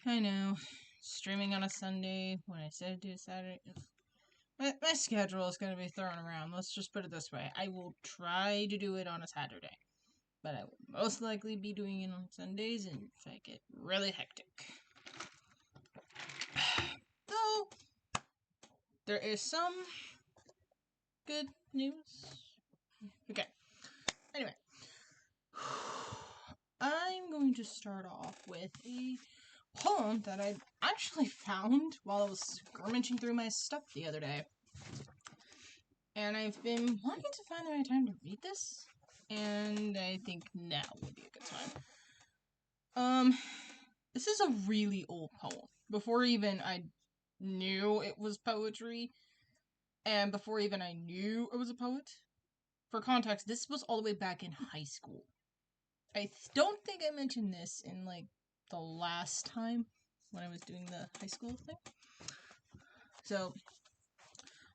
I know. Streaming on a Sunday when I said do Saturday. My schedule is going to be thrown around. Let's just put it this way. I will try to do it on a Saturday, but I will most likely be doing it on Sundays and if I get really hectic. Though, there is some good news. Okay. Anyway. I'm going to start off with a poem that I actually found while I was rummaging through my stuff the other day. And I've been wanting to find the right time to read this, and I think now would be a good time. This is a really old poem. Before even I knew it was poetry, and before even I knew I was a poet. For context, this was all the way back in high school. I don't think I mentioned this in, the last time when I was doing the high school thing. So,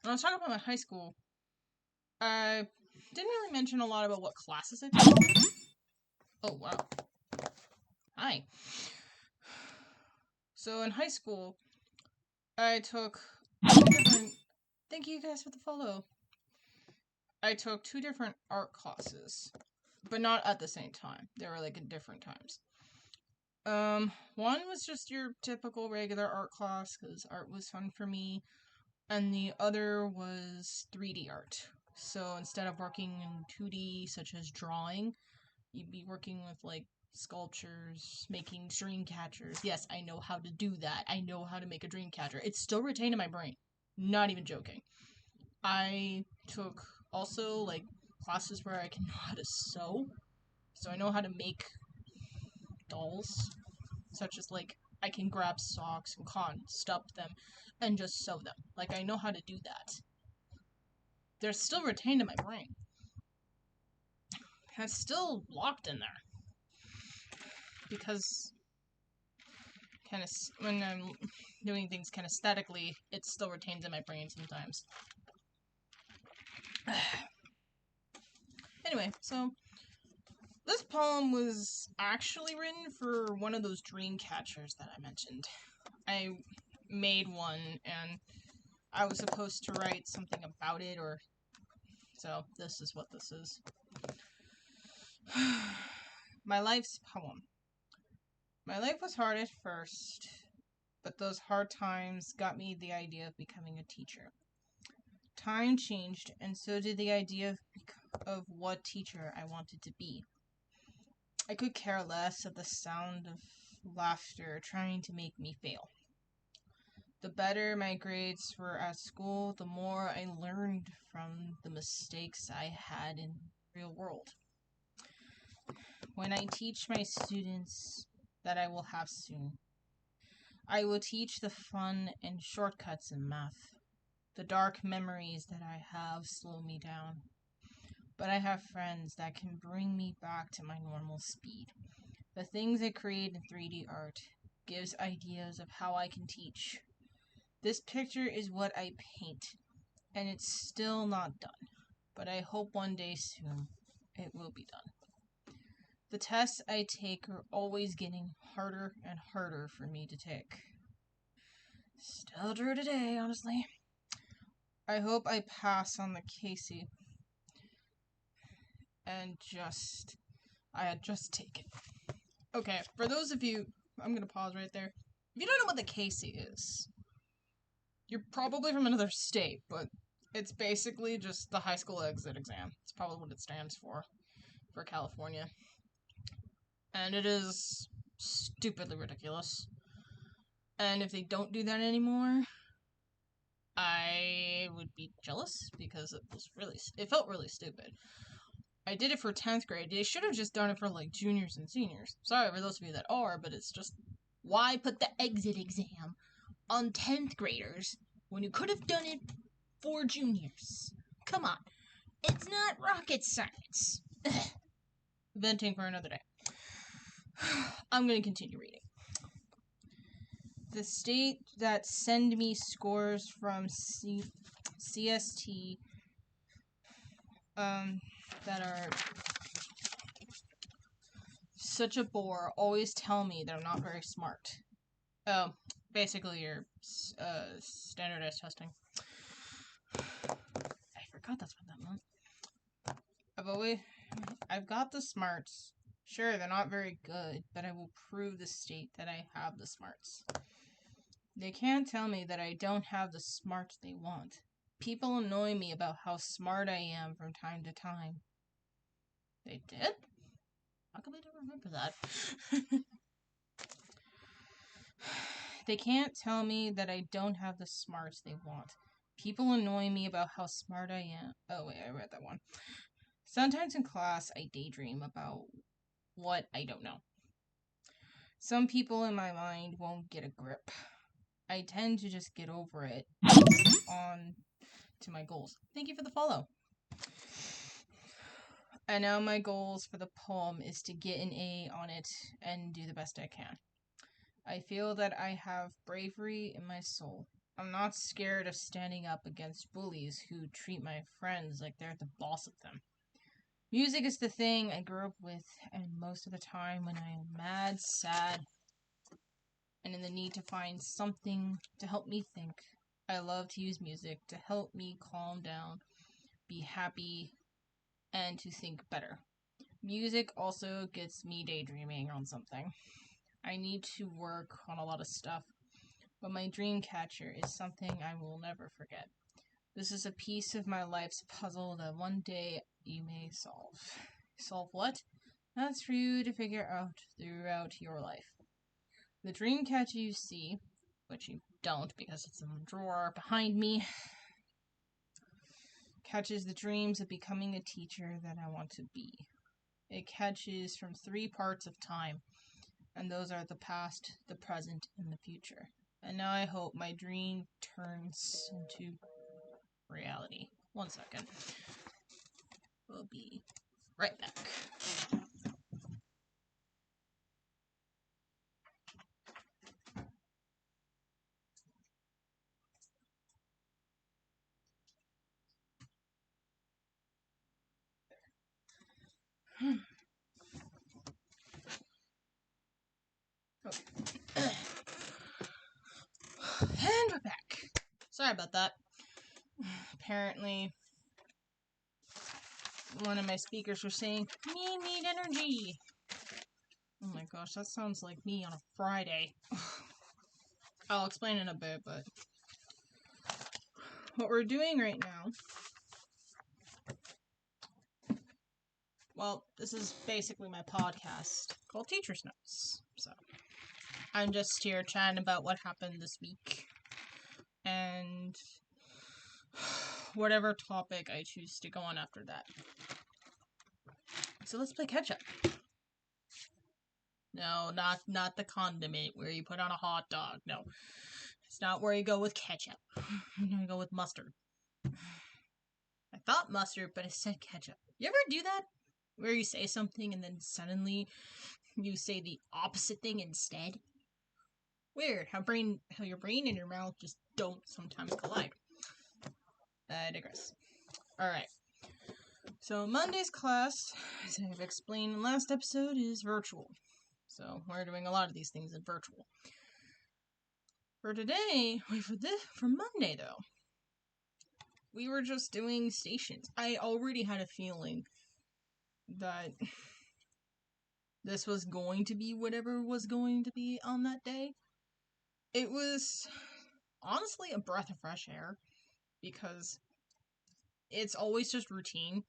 when I was talking about my high school, I didn't really mention a lot about what classes I took. Oh, wow. Hi. So, in high school, I took Thank you guys for the follow. I took 2 different art classes, but not at the same time. They were, at different times. One was just your typical regular art class, because art was fun for me, and the other was 3D art. So instead of working in 2D, such as drawing, you'd be working with, sculptures, making dream catchers. Yes, I know how to do that. I know how to make a dream catcher. It's still retained in my brain. Not even joking. I took also, classes where I can know how to sew. So I know how to make dolls, such as I can grab socks and cotton, stuff them, and just sew them. I know how to do that. They're still retained in my brain. And it's still locked in there. Because when I'm doing things kinesthetically, it still retains in my brain sometimes. Anyway, so this poem was actually written for one of those dream catchers that I mentioned. I made one, and I was supposed to write something about it, so this is what this is. My life's poem. My life was hard at first, but those hard times got me the idea of becoming a teacher. Time changed, and so did the idea of what teacher I wanted to be. I could care less of the sound of laughter trying to make me fail. The better my grades were at school, the more I learned from the mistakes I had in the real world. When I teach my students that I will have soon, I will teach the fun and shortcuts in math. The dark memories that I have slow me down. But I have friends that can bring me back to my normal speed. The things I create in 3D art gives ideas of how I can teach. This picture is what I paint, and it's still not done. But I hope one day soon it will be done. The tests I take are always getting harder and harder for me to take. Still true today, honestly. I hope I pass on the Casey. And I had just taken. Okay, for those of you, I'm gonna pause right there. If you don't know what the Casey is, you're probably from another state, but it's basically just the high school exit exam. It's probably what it stands for California. And it is stupidly ridiculous. And if they don't do that anymore, I would be jealous because it felt really stupid. I did it for 10th grade. They should have just done it for juniors and seniors. Sorry for those of you that are, but it's just, why put the exit exam on 10th graders when you could have done it for juniors? Come on. It's not rocket science. Venting for another day. I'm going to continue reading. The state that send me scores from CST that are such a bore always tell me they're not very smart. Oh, basically your standardized testing. I forgot that's what that meant. I've got the smarts. Sure, they're not very good, but I will prove the state that I have the smarts. They can't tell me that I don't have the smarts they want. People annoy me about how smart I am from time to time. They did? How come I don't remember that? They can't tell me that I don't have the smarts they want. People annoy me about how smart I am. Oh, wait, I read that one. Sometimes in class, I daydream about what I don't know. Some people in my mind won't get a grip. I tend to just get over it on to my goals. Thank you for the follow. And now my goals for the poem is to get an A on it and do the best I can. I feel that I have bravery in my soul. I'm not scared of standing up against bullies who treat my friends like they're the boss of them. Music is the thing I grew up with, and most of the time when I am mad, sad, and in the need to find something to help me think, I love to use music to help me calm down, be happy, and to think better. Music also gets me daydreaming on something. I need to work on a lot of stuff, but my dream catcher is something I will never forget. This is a piece of my life's puzzle that one day you may solve. Solve what? That's for you to figure out throughout your life. The dream catcher you see, which you don't because it's in the drawer behind me, catches the dreams of becoming a teacher that I want to be. It catches from 3 parts of time, and those are the past, the present, and the future. And now I hope my dream turns into reality. 1 second. We'll be right back. Okay. And we're back. Sorry about that. Apparently, one of my speakers was saying, "Me need energy." Oh my gosh, that sounds like me on a Friday. I'll explain in a bit, but what we're doing right now, well, this is basically my podcast called Teacher's Notes. So, I'm just here chatting about what happened this week and whatever topic I choose to go on after that. So let's play catch up. No, not the condiment where you put on a hot dog. No. It's not where you go with ketchup. You're gonna go with mustard. I thought mustard, but it said ketchup. You ever do that? Where you say something and then suddenly you say the opposite thing instead? Weird how your brain and your mouth just don't sometimes collide. I digress. Alright. So Monday's class, as I've explained in last episode, is virtual. So we're doing a lot of these things in virtual. For today, for Monday though, we were just doing stations. I already had a feeling that this was going to be whatever was going to be on that day. It was honestly a breath of fresh air because it's always just routine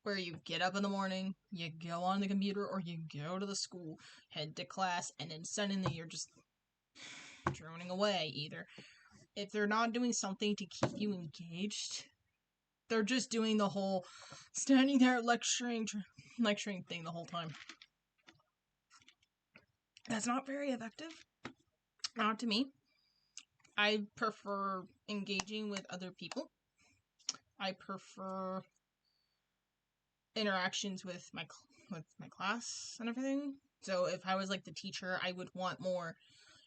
where you get up in the morning, you go on the computer, or you go to the school, head to class, and then suddenly you're just droning away. Either if they're not doing something to keep you engaged, they're just doing the whole standing there lecturing thing the whole time. That's not very effective. Not to me. I prefer engaging with other people. I prefer interactions with my class and everything. So if I was like the teacher, I would want more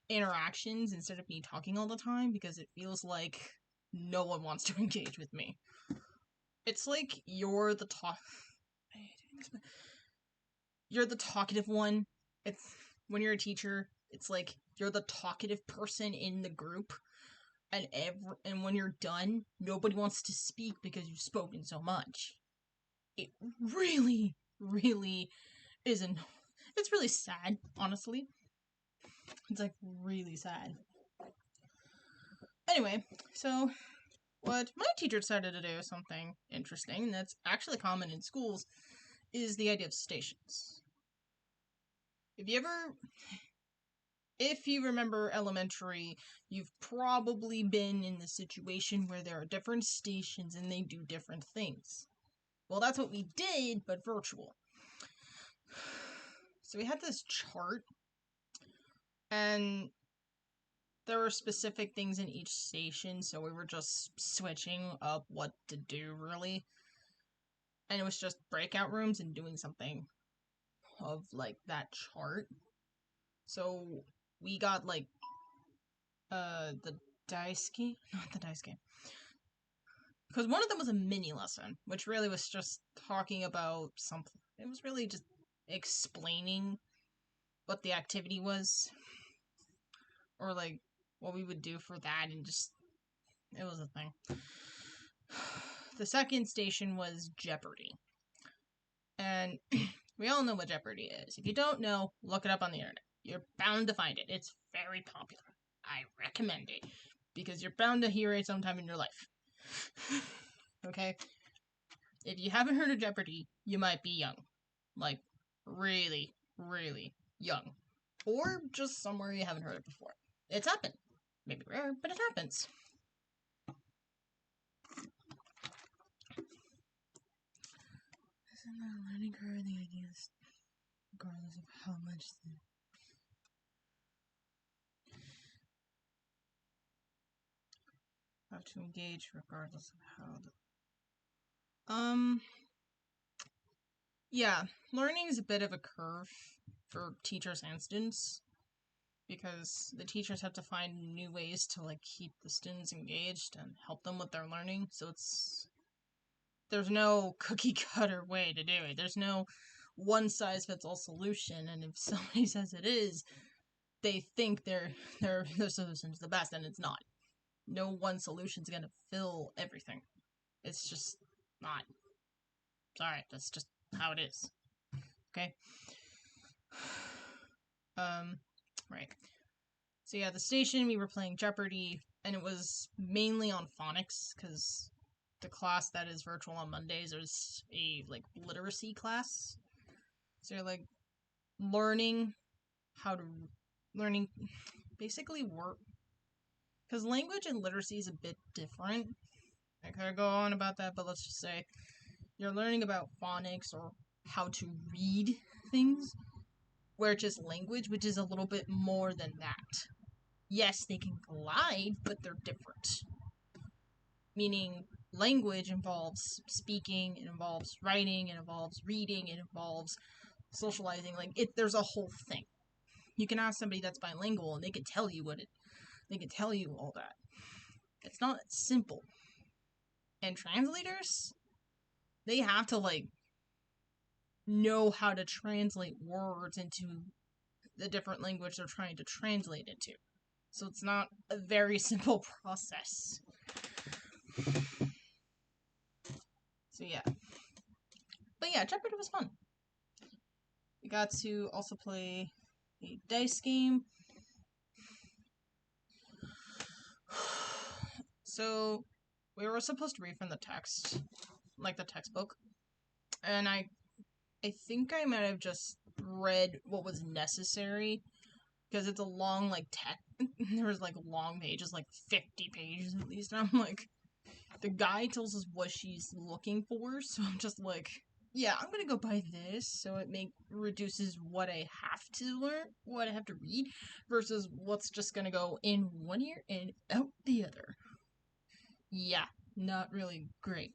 interactions instead of me talking all the time because it feels like no one wants to engage with me. It's like you're the talkative one. It's when you're a teacher, it's like you're the talkative person in the group, and when you're done, nobody wants to speak because you've spoken so much. It really, really isn't. It's really sad, honestly. It's like really sad. Anyway, so what my teacher decided to do, something interesting that's actually common in schools, is the idea of stations. If you remember elementary, you've probably been in the situation where there are different stations and they do different things. Well, that's what we did, but virtual. So we had this chart, and there were specific things in each station, so we were just switching up what to do, really. And it was just breakout rooms and doing something of, like, that chart. So we got, like, the dice game? Not the dice game. Because one of them was a mini lesson, which really was just talking about something. It was really just explaining what the activity was. Or, like, what we would do for that, and just... It was a thing. The second station was Jeopardy! And we all know what Jeopardy! Is. If you don't know, look it up on the internet. You're bound to find it. It's very popular. I recommend it. Because you're bound to hear it sometime in your life. Okay? If you haven't heard of Jeopardy! You might be young. Like, really, really young. Or just somewhere you haven't heard it before. It's happened. Maybe rare, but it happens. Isn't that learning curve the ideas, regardless of how much have to engage, regardless of how yeah, learning is a bit of a curve for teachers and students, because the teachers have to find new ways to, like, keep the students engaged and help them with their learning, so there's no cookie cutter way to do it. There's no one-size-fits-all solution, and if somebody says it is, they think their solution's the best, and it's not. No one solution's gonna fill everything. It's just not. Sorry, that's just how it is. Okay? Right. So yeah, the station, we were playing Jeopardy! And it was mainly on phonics, because the class that is virtual on Mondays is a, like, literacy class. So you're, like, learning basically work. Because language and literacy is a bit different. I could go on about that, but let's just say you're learning about phonics, or how to read things, where it's just language, which is a little bit more than that. Yes, they can collide, but they're different. Meaning, language involves speaking, it involves writing, it involves reading, it involves socializing. Like, there's a whole thing. You can ask somebody that's bilingual, and they can tell you they can tell you all that. It's not simple. And translators, they have to, like, know how to translate words into the different language they're trying to translate it to. So it's not a very simple process. So yeah. But yeah, Jeopardy! Was fun. We got to also play a dice game. So we were supposed to read from the text, like the textbook. And I think I might have just read what was necessary, because it's a long, like, text. There was, like, long pages, like 50 pages at least, and I'm like, the guy tells us what she's looking for, so I'm just like, yeah, I'm gonna go buy this, so it reduces what I have to learn, what I have to read, versus what's just gonna go in one ear and out the other. Yeah, not really great.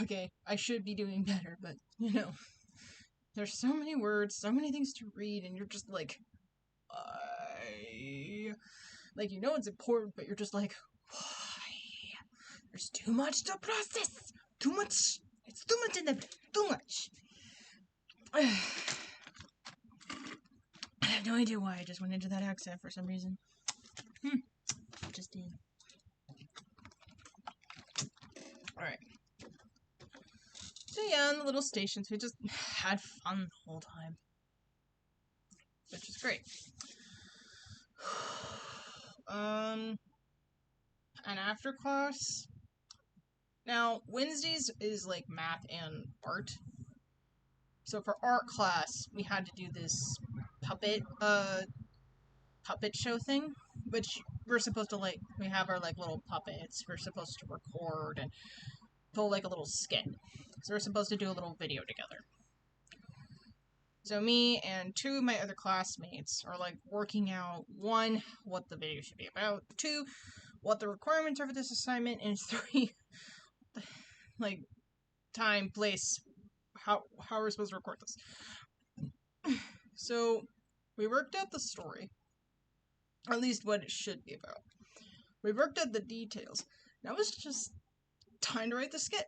Okay, I should be doing better, but, there's so many words, so many things to read, and you're just like, like, it's important, but you're just like, why? There's too much to process! Too much! It's too much in there! Too much! have no idea why I just went into that accent for some reason. Just did. Alright. So yeah, in the little stations, we just had fun the whole time. Which is great. And after class... Now, Wednesdays is like math and art. So for art class, we had to do this puppet show thing, which we're supposed to like, we have our like little puppets, we're supposed to record and pull like a little skit. So we're supposed to do a little video together. So me and two of my other classmates are like working out, one, what the video should be about, two, what the requirements are for this assignment, and three, like, time, place, how we're supposed to record this. So we worked out the story, or at least what it should be about. We worked out the details. Now it was just time to write the skit.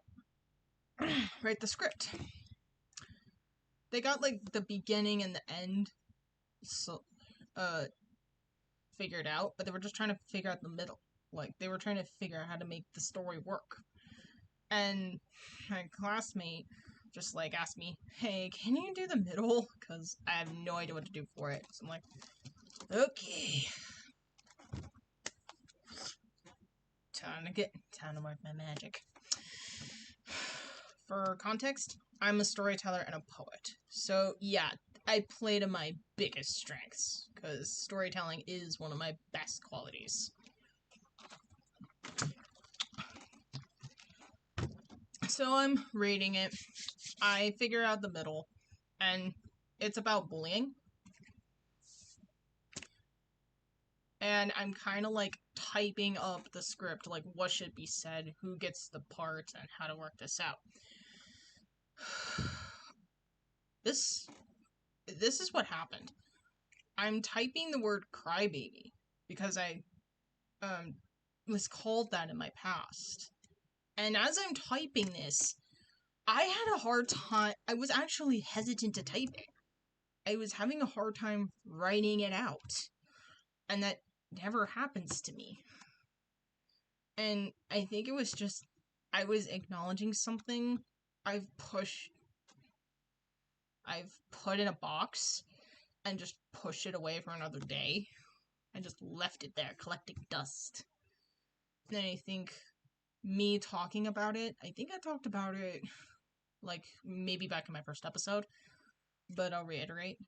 Write the script. They got like the beginning and the end figured out, but they were just trying to figure out the middle. Like they were trying to figure out how to make the story work. And my classmate just like asked me, "Hey, can you do the middle? Because I have no idea what to do for it." So I'm like, okay. Time to work my magic. For context, I'm a storyteller and a poet. So yeah, I play to my biggest strengths, because storytelling is one of my best qualities. So I'm reading it, I figure out the middle, and it's about bullying. And I'm kind of like typing up the script, like what should be said, who gets the part, and how to work this out. This is what happened. I'm typing the word crybaby because I was called that in my past. And as I'm typing this, I had a hard time. I was actually hesitant to type it. I was having a hard time writing it out. And that never happens to me. And I think it was just, I was acknowledging something I've put in a box and just pushed it away for another day. I just left it there, collecting dust. And then I think me talking about it, I think I talked about it, like, maybe back in my first episode, but I'll reiterate.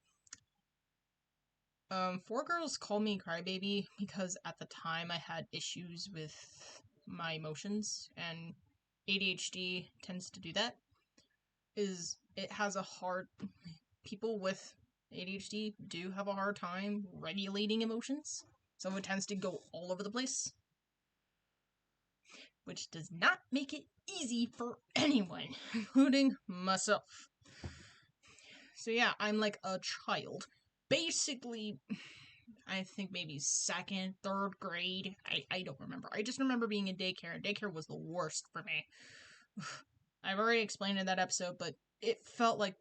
4 girls called me crybaby because at the time I had issues with my emotions, and ADHD tends to do that. People with ADHD do have a hard time regulating emotions, so it tends to go all over the place, which does not make it easy for anyone, including myself. So yeah, I'm like a child. Basically, I think maybe 2nd, 3rd grade. I don't remember. I just remember being in daycare, and daycare was the worst for me. I've already explained in that episode, but it felt like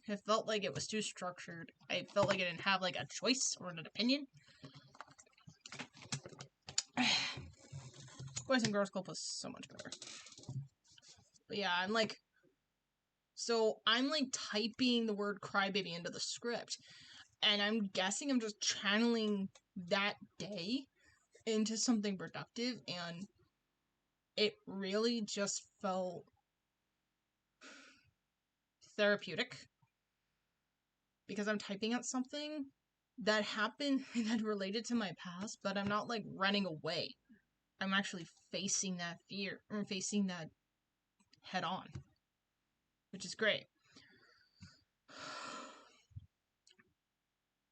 it was too structured. I felt like I didn't have like a choice or an opinion. Boys and Girls Club was so much better. But yeah, I'm like typing the word crybaby into the script, and I'm guessing I'm just channeling that day into something productive, and it really just felt therapeutic, because I'm typing out something that happened that related to my past, but I'm not like running away. I'm actually facing that fear, or facing that head on, which is great.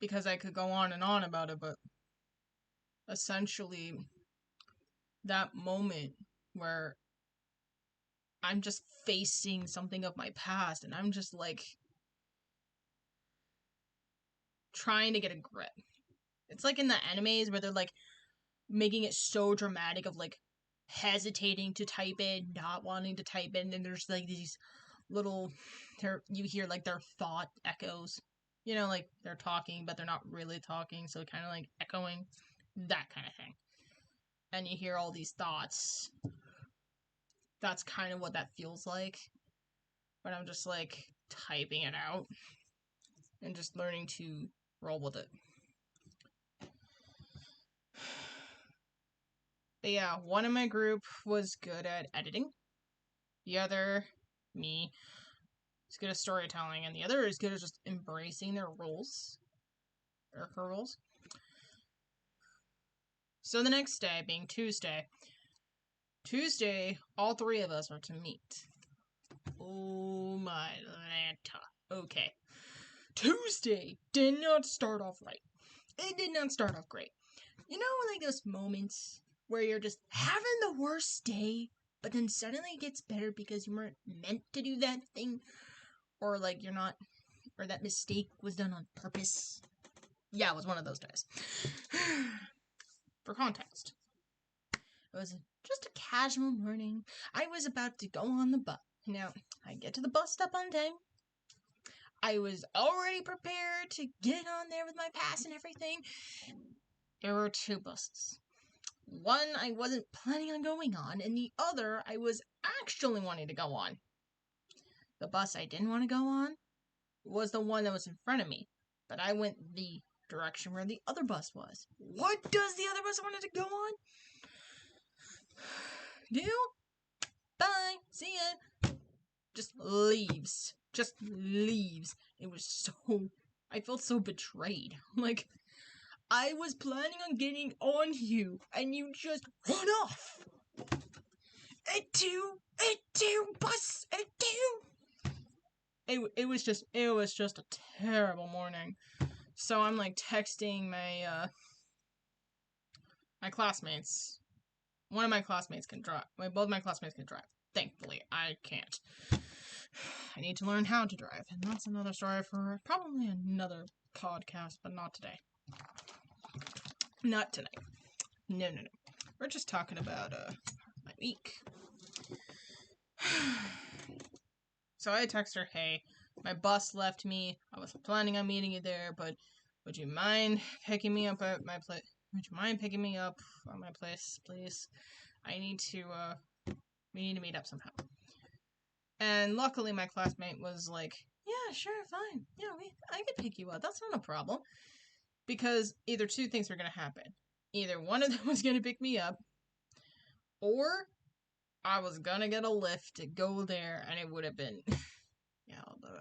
Because I could go on and on about it, but essentially, that moment where I'm just facing something of my past, and I'm just like trying to get a grip. It's like in the animes where they're like making it so dramatic of like hesitating to type it, not wanting to type it, and then there's like these little, you hear like their thought echoes. You know, like they're talking, but they're not really talking, so kind of like echoing, that kind of thing. And you hear all these thoughts. That's kind of what that feels like. But I'm just like typing it out and just learning to roll with it. But yeah, one of my group was good at editing. The other, me, is good at storytelling, and the other is good at just embracing their roles. Or her roles. So the next day, being Tuesday, all three of us are to meet. Oh my Lanta. Okay. Tuesday did not start off right. It did not start off great. You know, like those moments where you're just having the worst day, but then suddenly it gets better because you weren't meant to do that thing? Or like you're not, or that mistake was done on purpose? Yeah, it was one of those days. For context, it was just a casual morning. I was about to go on the bus. Now, I get to the bus stop on time. I was already prepared to get on there with my pass and everything. There were two buses. One I wasn't planning on going on, and the other I was actually wanting to go on. The bus I didn't want to go on was the one that was in front of me, but I went the direction where the other bus was. What does the other bus wanted to go on? Do? Bye. See ya. Just leaves. Just leaves. It was so... I felt so betrayed. Like, I was planning on getting on you, and you just run off. It too, bus, it too. It was just a terrible morning. So I'm like texting my my classmates. One of my classmates can drive. Both my classmates can drive. Thankfully, I can't. I need to learn how to drive, and that's another story for probably another podcast, but not today. Not tonight. No. We're just talking about my week. So I text her, hey, my bus left me. I was planning on meeting you there, but would you mind picking me up at my place? Would you mind picking me up at my place, please? I need to, we need to meet up somehow. And luckily my classmate was like, yeah, sure, fine. Yeah, I can pick you up. That's not a problem. Because either two things were going to happen. Either one of them was going to pick me up, or I was going to get a lift to go there, and it would have been... Yeah,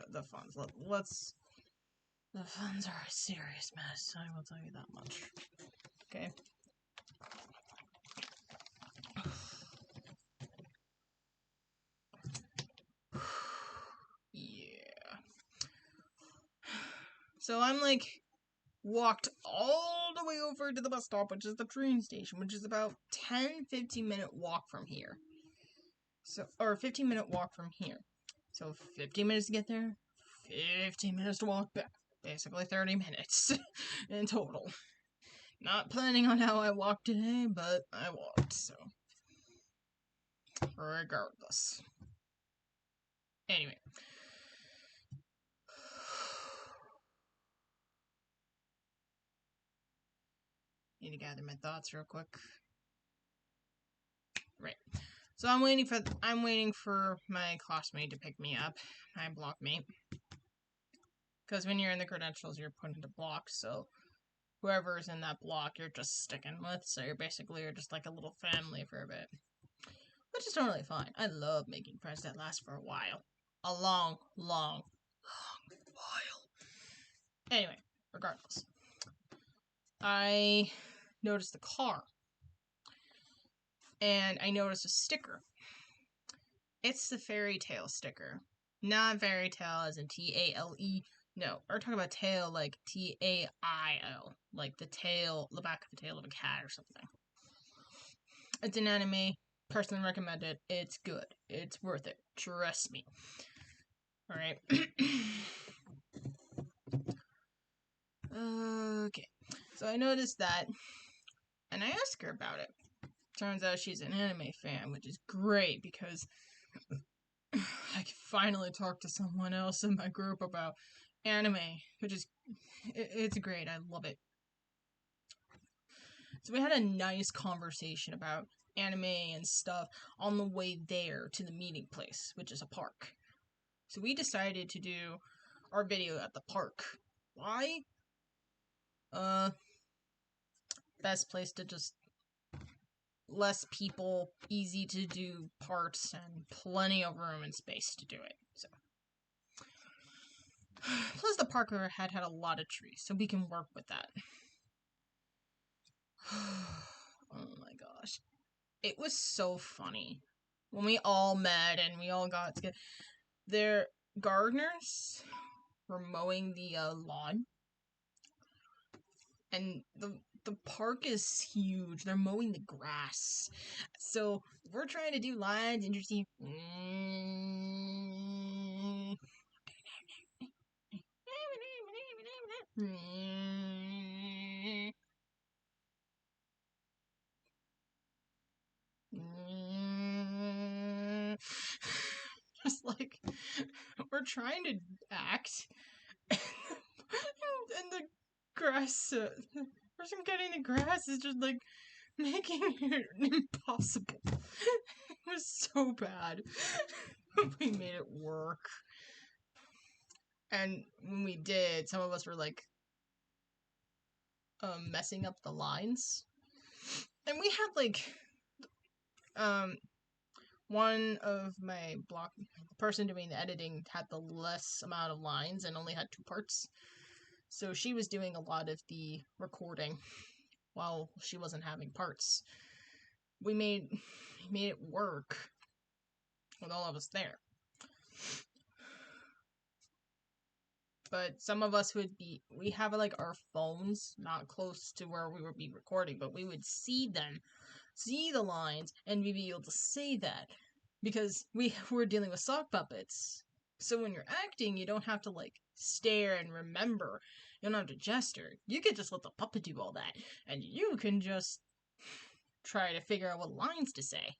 the funds. Let's... The funds are a serious mess, I will tell you that much. Okay. Yeah. So I'm like... walked all the way over to the bus stop, which is the train station, which is about 10-15 minute walk from here. So, or 15-minute walk from here. So 15 minutes to get there, 15 minutes to walk back. Basically 30 minutes in total. Not planning on how I walked today, but I walked, so. Regardless. Anyway. Need to gather my thoughts real quick. Right. So I'm waiting for my classmate to pick me up, my blockmate. Because when you're in the credentials, you're put into blocks, so whoever's in that block, you're just sticking with. So you're just like a little family for a bit. Which is totally fine. I love making friends that last for a while. A long while. Anyway, regardless. I noticed the car. And I noticed a sticker. It's the fairy tale sticker. Not fairy tale as in T-A-L-E. No, we're talking about tail like T-A-I-L. Like the back of the tail of a cat or something. It's an anime. Personally recommend it. It's good. It's worth it. Trust me. Alright. Okay. So I noticed that. And I asked her about it. Turns out she's an anime fan, which is great because I can finally talk to someone else in my group about anime, which is it's great. I love it. So we had a nice conversation about anime and stuff on the way there to the meeting place, which is a park. So we decided to do our video at the park. Why? Best place to just less people, easy to do parts, and plenty of room and space to do it. So plus the park had a lot of trees, so we can work with that. Oh my gosh. It was so funny when we all met and we all got together. Their gardeners were mowing the lawn, and the park is huge. They're mowing the grass, so we're trying to do lines and just see. Just like we're trying to act, and the grass, the person cutting the grass is just like making it impossible. It was so bad. We made it work. And when we did, some of us were like messing up the lines. And we had like one of my the person doing the editing had the less amount of lines and only had 2 parts. So she was doing a lot of the recording while she wasn't having parts. We made it work with all of us there. But some of us we have like our phones not close to where we would be recording, but we would see the lines, and we'd be able to say that because we were dealing with sock puppets. So when you're acting, you don't have to like stare and remember. You don't have to gesture. You can just let the puppet do all that, and you can just try to figure out what lines to say.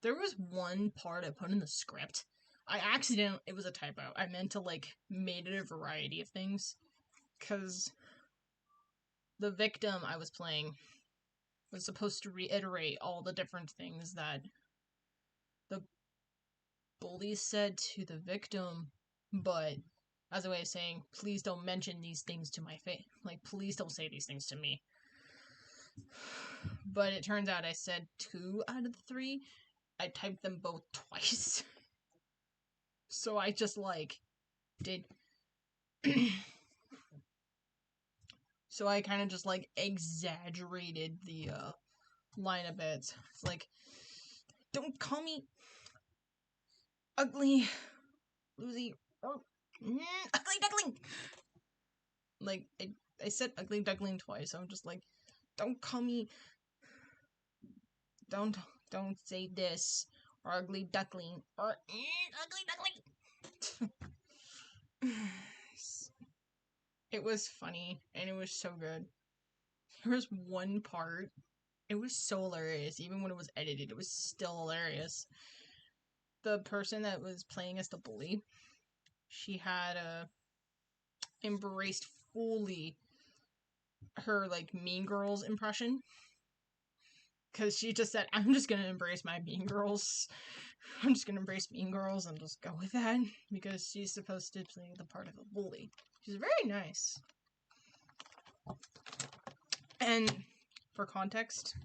There was one part I put in the script. It was a typo. I meant to like made it a variety of things, because the victim I was playing was supposed to reiterate all the different things that the bully said to the victim, but as a way of saying, please don't mention these things to my face. Like, please don't say these things to me. But it turns out I said 2 out of the 3. I typed them both twice. So I just, like, did... So I kind of just, like, exaggerated the, line a bit. It's like, don't call me ugly, Lucy, or ugly duckling! Like, I said ugly duckling twice, so I'm just like, don't call me, don't say this, or ugly duckling, or ugly duckling! It was funny, and it was so good. There was one part, it was so hilarious, even when it was edited, it was still hilarious. The person that was playing as the bully, she had embraced fully her, like, Mean Girls impression. Because she just said, I'm just gonna embrace my Mean Girls. I'm just gonna embrace Mean Girls and just go with that. Because she's supposed to play the part of a bully. She's very nice. And for context,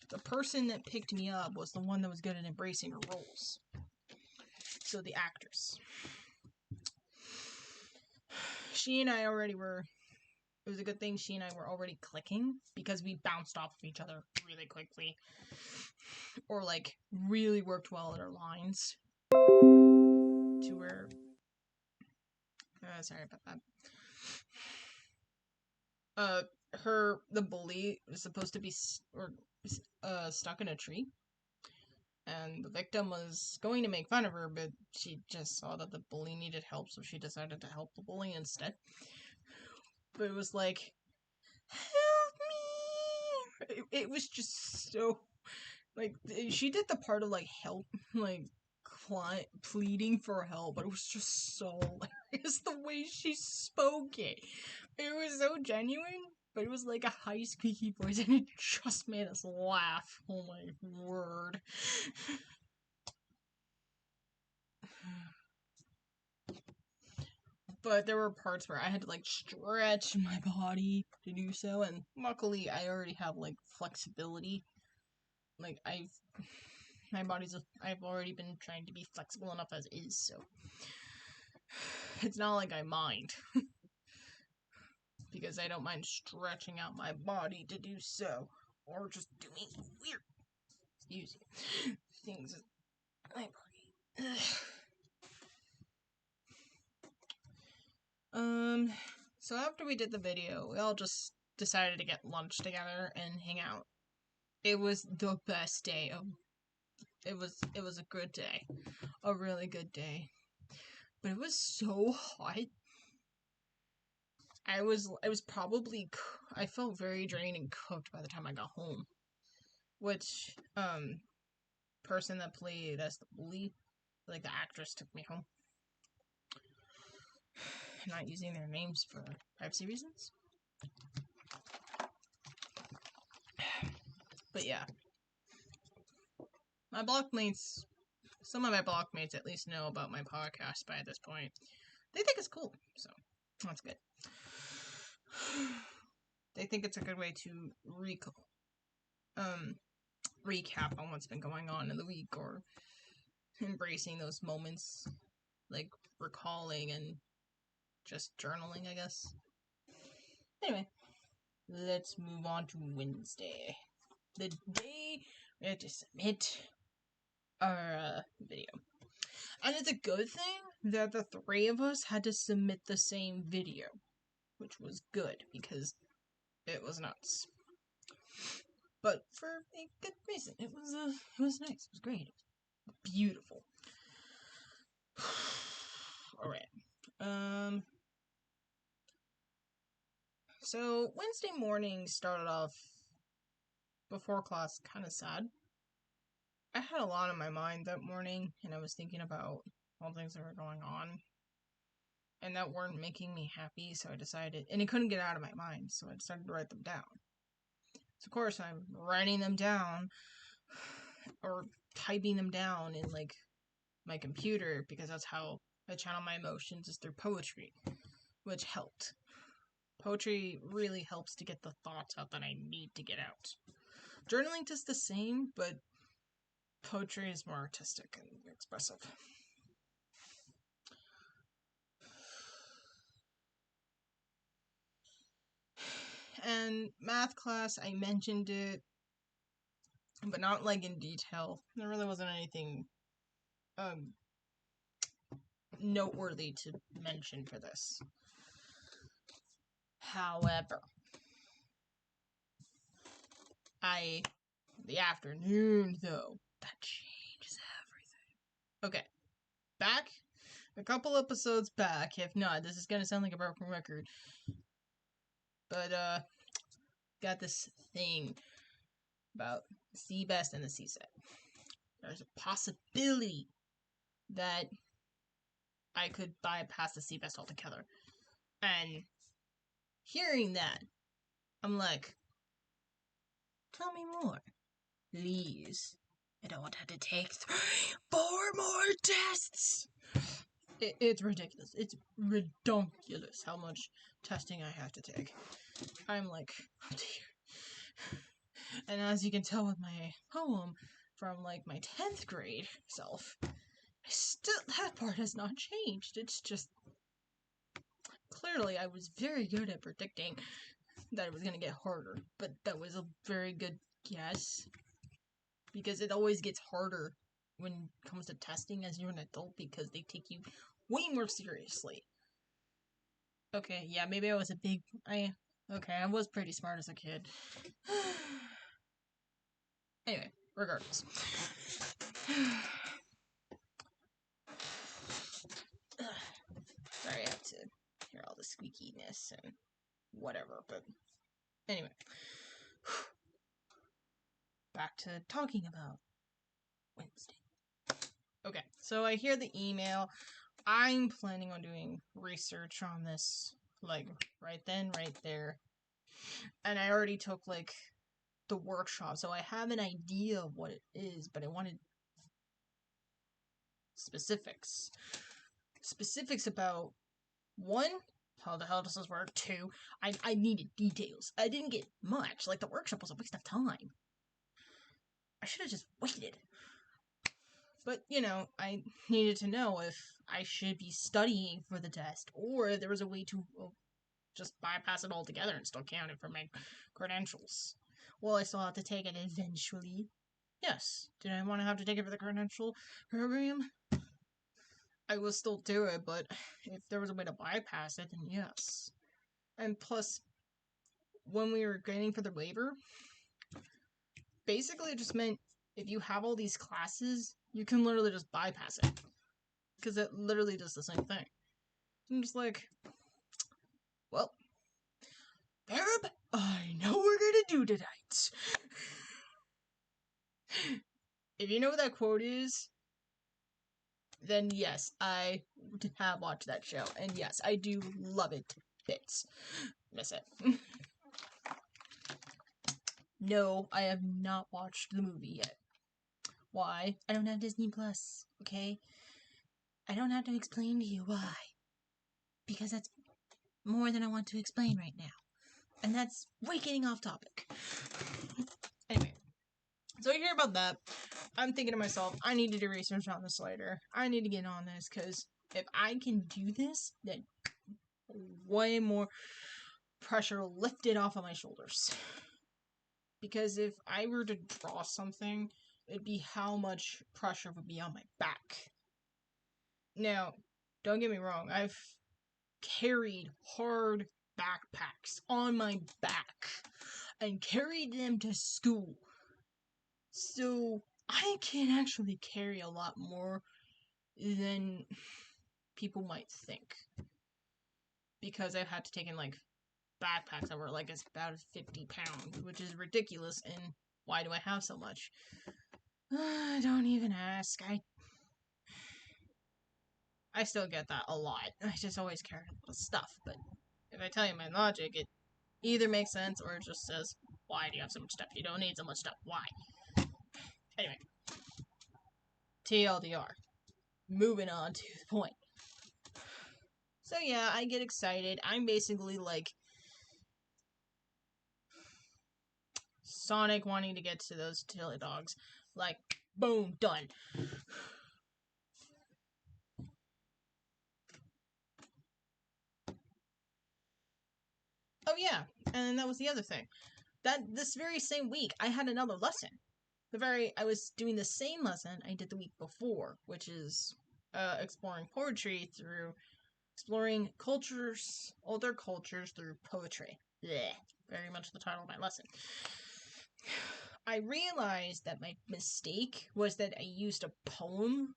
the person that picked me up was the one that was good at embracing her roles. So the actress. She and I already were... It was a good thing she and I were already clicking, because we bounced off of each other really quickly. Or, like, really worked well at our lines. To where... sorry about that. The bully was supposed to be stuck in a tree. And the victim was going to make fun of her, but she just saw that the bully needed help, so she decided to help the bully instead. But it was like, help me! It was just so... Like, she did the part of, like, help, like, pleading for help, but it was just so hilarious the way she spoke it. It was so genuine, but it was like a high squeaky voice, and it just made us laugh. Oh my word. But there were parts where I had to like stretch my body to do so, and luckily I already have like flexibility. Like I've already been trying to be flexible enough as is, so it's not like I mind. Because I don't mind stretching out my body to do so, or just doing weird, excuse me, things with my body. So after we did the video, we all just decided to get lunch together and hang out. It was the best day of. It was a good day, a really good day, but it was so hot. I was probably I felt very drained and cooked by the time I got home. Which person that played as the bully, like the actress, took me home. Not using their names for privacy reasons. But yeah. My blockmates, some of my blockmates at least know about my podcast by this point. They think it's cool, so that's good. They think it's a good way to recap on what's been going on in the week, or embracing those moments, like recalling and just journaling, I guess. Anyway, let's move on to Wednesday, the day we had to submit our video. And it's a good thing that the three of us had to submit the same video, which was good because it was nuts. But for a good reason. It was nice. It was great. It was beautiful. Alright. So Wednesday morning started off before class kind of sad. I had a lot on my mind that morning, and I was thinking about all the things that were going on, and that weren't making me happy, so I decided, and it couldn't get out of my mind, so I decided to write them down. So of course I'm writing them down, or typing them down in like my computer, because that's how I channel my emotions, is through poetry, which helped. Poetry really helps to get the thoughts out that I need to get out. Journaling does the same, but poetry is more artistic and expressive. And math class, I mentioned it, but not like in detail. There really wasn't anything noteworthy to mention for this. However, the afternoon though, that changes everything. Okay, back a couple episodes back. If not, this is gonna sound like a broken record. But got this thing about CBEST and the CSAT. There's a possibility that I could bypass the CBEST altogether. And hearing that, I'm like, tell me more. Please. I don't want to have to take 4 more tests. It's ridiculous. It's redonkulous how much testing I have to take. I'm like, oh dear. And as you can tell with my poem from like my 10th grade self, that part has not changed. It's just, clearly I was very good at predicting that it was going to get harder, but that was a very good guess, because it always gets harder when it comes to testing as you're an adult, because they take you way more seriously. Okay, yeah, maybe I was I was pretty smart as a kid. Anyway, regardless. Sorry, I have to hear all the squeakiness and whatever, but anyway. Back to talking about Wednesday. Okay, so I hear the email. I'm planning on doing research on this, like, right then, right there. And I already took, like, the workshop, so I have an idea of what it is, but I wanted specifics. Specifics about, one, how the hell does this work? Two, I needed details. I didn't get much. Like, the workshop was a waste of time. I should have just waited. But, I needed to know if I should be studying for the test, or if there was a way to just bypass it altogether and still count it for my credentials. Well, I still have to take it eventually. Yes. Did I want to have to take it for the credential program? I will still do it, but if there was a way to bypass it, then yes. And plus, when we were grading for the waiver, basically it just meant if you have all these classes, you can literally just bypass it. Because it literally does the same thing. I'm just like, well, Barb, I know we're gonna do tonight. If you know what that quote is, then yes, I have watched that show. And yes, I do love it. Bits. Miss it. No, I have not watched the movie yet. Why? I don't have Disney Plus, okay? I don't have to explain to you why. Because that's more than I want to explain right now. And that's way getting off topic. Anyway, so I hear about that. I'm thinking to myself, I need to do research on this later. I need to get on this, because if I can do this, then way more pressure lifted off of my shoulders. Because if I were to draw something, it'd be how much pressure would be on my back. Now, don't get me wrong, I've carried hard backpacks on my back and carried them to school. So I can actually carry a lot more than people might think. Because I've had to take in, like, backpacks that were, like, about 50 pounds, which is ridiculous, and why do I have so much? Don't even ask. I still get that a lot. I just always carry a lot of stuff, but if I tell you my logic, it either makes sense or it just says, why do you have so much stuff? You don't need so much stuff. Why? Anyway. TLDR. Moving on to the point. So yeah, I get excited. I'm basically like Sonic wanting to get to those Teledogs. Like, boom, done. Oh yeah, and that was the other thing. That this very same week, I had another lesson. I was doing the same lesson I did the week before, which is exploring poetry through exploring cultures, older cultures through poetry. Blech. Very much the title of my lesson. I realized that my mistake was that I used a poem.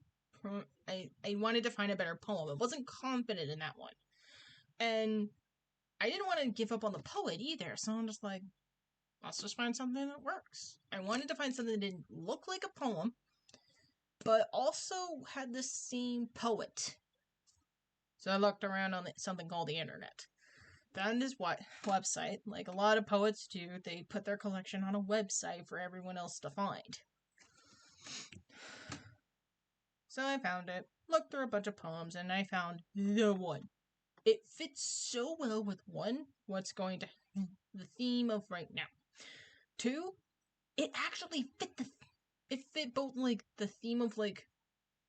I wanted to find a better poem. I wasn't confident in that one. And I didn't want to give up on the poet either, so I'm just like, let's just find something that works. I wanted to find something that didn't look like a poem, but also had the same poet. So I looked around on something called the internet. Found this website, like a lot of poets do. They put their collection on a website for everyone else to find. So I found it, looked through a bunch of poems, and I found the one. It fits so well with one, what's going to the theme of right now. Two, it actually fit it fit both like the theme of like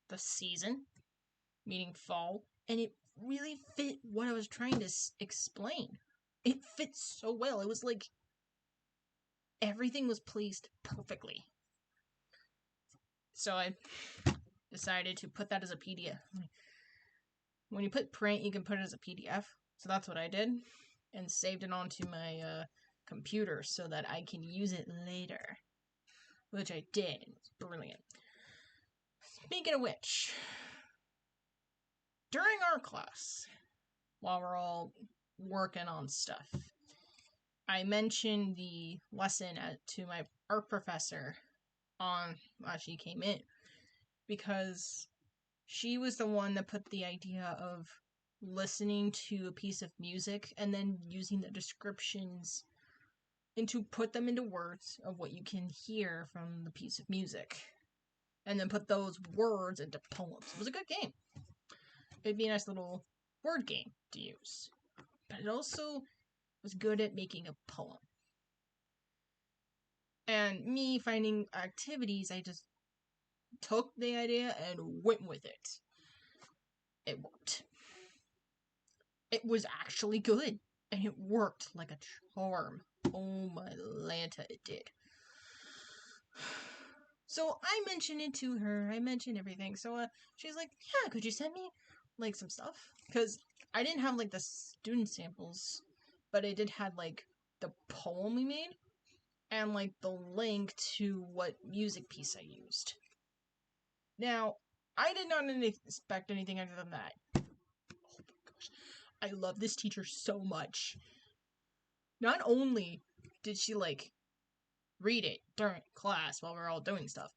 the season, meaning fall, and it really fit what I was trying to explain. It fits so well. It was like everything was placed perfectly. So I decided to put that as a PDF. When you put print, you can put it as a PDF. So that's what I did, and saved it onto my computer so that I can use it later. Which I did. It's brilliant. Speaking of which, during our class, while we're all working on stuff, I mentioned the lesson to my art professor on while she came in. because she was the one that put the idea of listening to a piece of music and then using the descriptions and to put them into words of what you can hear from the piece of music. And then put those words into poems. It was a good game. It'd be a nice little word game to use. But it also was good at making a poem. And me finding activities, I just took the idea and went with it. It worked. It was actually good. And it worked like a charm. Oh my Lanta, it did. So I mentioned it to her. I mentioned everything. So she's like, yeah, could you send me like some stuff? Because I didn't have like the student samples, but I did have like the poem we made and like the link to what music piece I used. Now, I did not expect anything other than that. Oh my gosh. I love this teacher so much. Not only did she like read it during class while we were all doing stuff,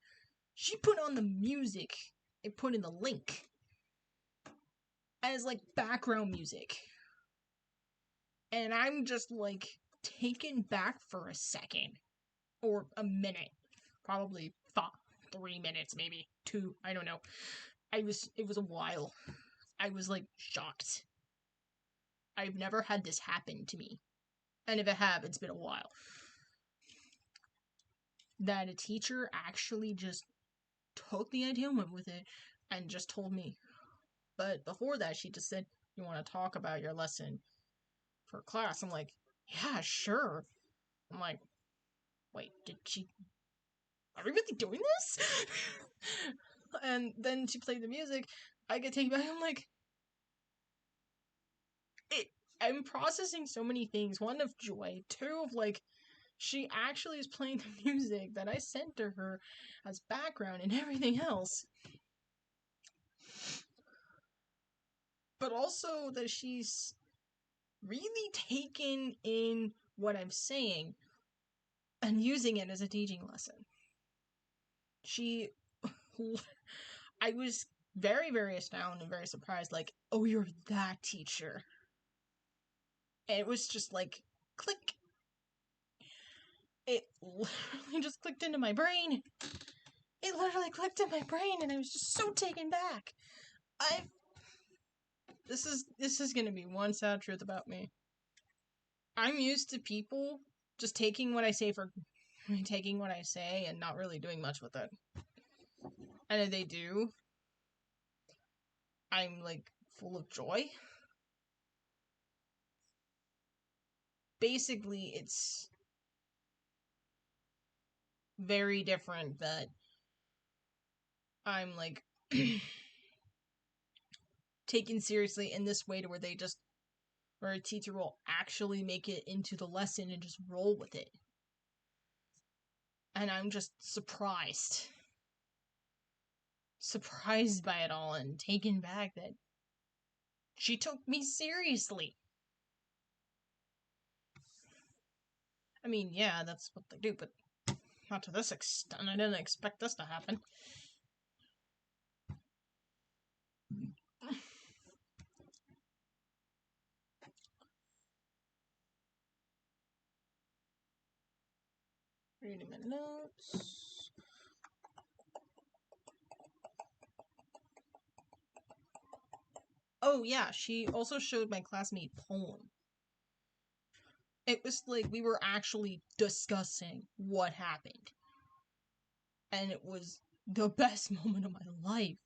she put on the music and put in the link as like background music. And I'm just like taken back for a second or a minute, probably 3 minutes, maybe 2. I don't know. It was a while. I was like shocked. I've never had this happen to me, and if it have, it's been a while. That a teacher actually just took the idea and went with it, and just told me. But before that, she just said, "You want to talk about your lesson for class?" I'm like, "Yeah, sure." I'm like, "Wait, did she? Are we really doing this?" And then she played the music. I get taken back. I'm like, I'm processing so many things. One of joy, two of like, she actually is playing the music that I sent to her as background and everything else. But also that she's really taken in what I'm saying and using it as a teaching lesson. I was very, very astounded and very surprised, like, oh, you're that teacher. And it was just like, click. It literally just clicked into my brain. It literally clicked in my brain, and I was just so taken back. This is gonna be one sad truth about me. I'm used to people just taking what I say and not really doing much with it. And if they do, I'm like full of joy. Basically, it's very different that I'm like taken seriously in this way to where a teacher will actually make it into the lesson and just roll with it. And I'm just surprised by it all and taken back that she took me seriously. I mean, yeah, that's what they do, but not to this extent. I didn't expect this to happen. Reading my notes. Oh, yeah, she also showed my classmate poem. It was like we were actually discussing what happened. And it was the best moment of my life.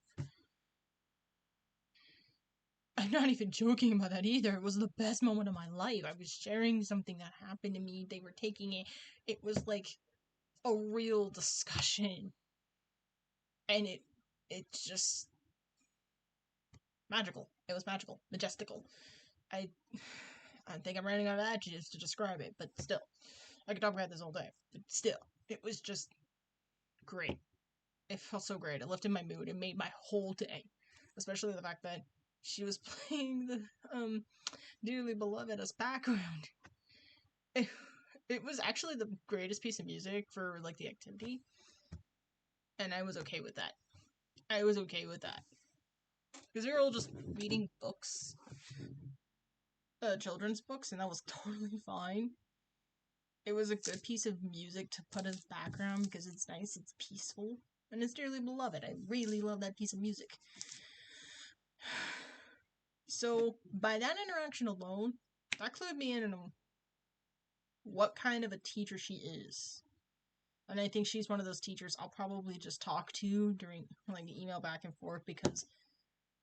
I'm not even joking about that either. It was the best moment of my life. I was sharing something that happened to me. They were taking it. It was like a real discussion. And it's just magical. It was magical. Majestical. I think I'm running out of adjectives to describe it, but still. I could talk about this all day. But still. It was just great. It felt so great. It lifted my mood. It made my whole day. Especially the fact that she was playing the Dearly Beloved as background. It was actually the greatest piece of music for like the activity. And I was okay with that. I was okay with that. Because we were all just reading books, children's books, and that was totally fine. It was a good piece of music to put as background because it's nice, it's peaceful, and it's dearly beloved. I really love that piece of music. So, by that interaction alone, that clued me in on what kind of a teacher she is. And I think she's one of those teachers I'll probably just talk to during, like, the email back and forth because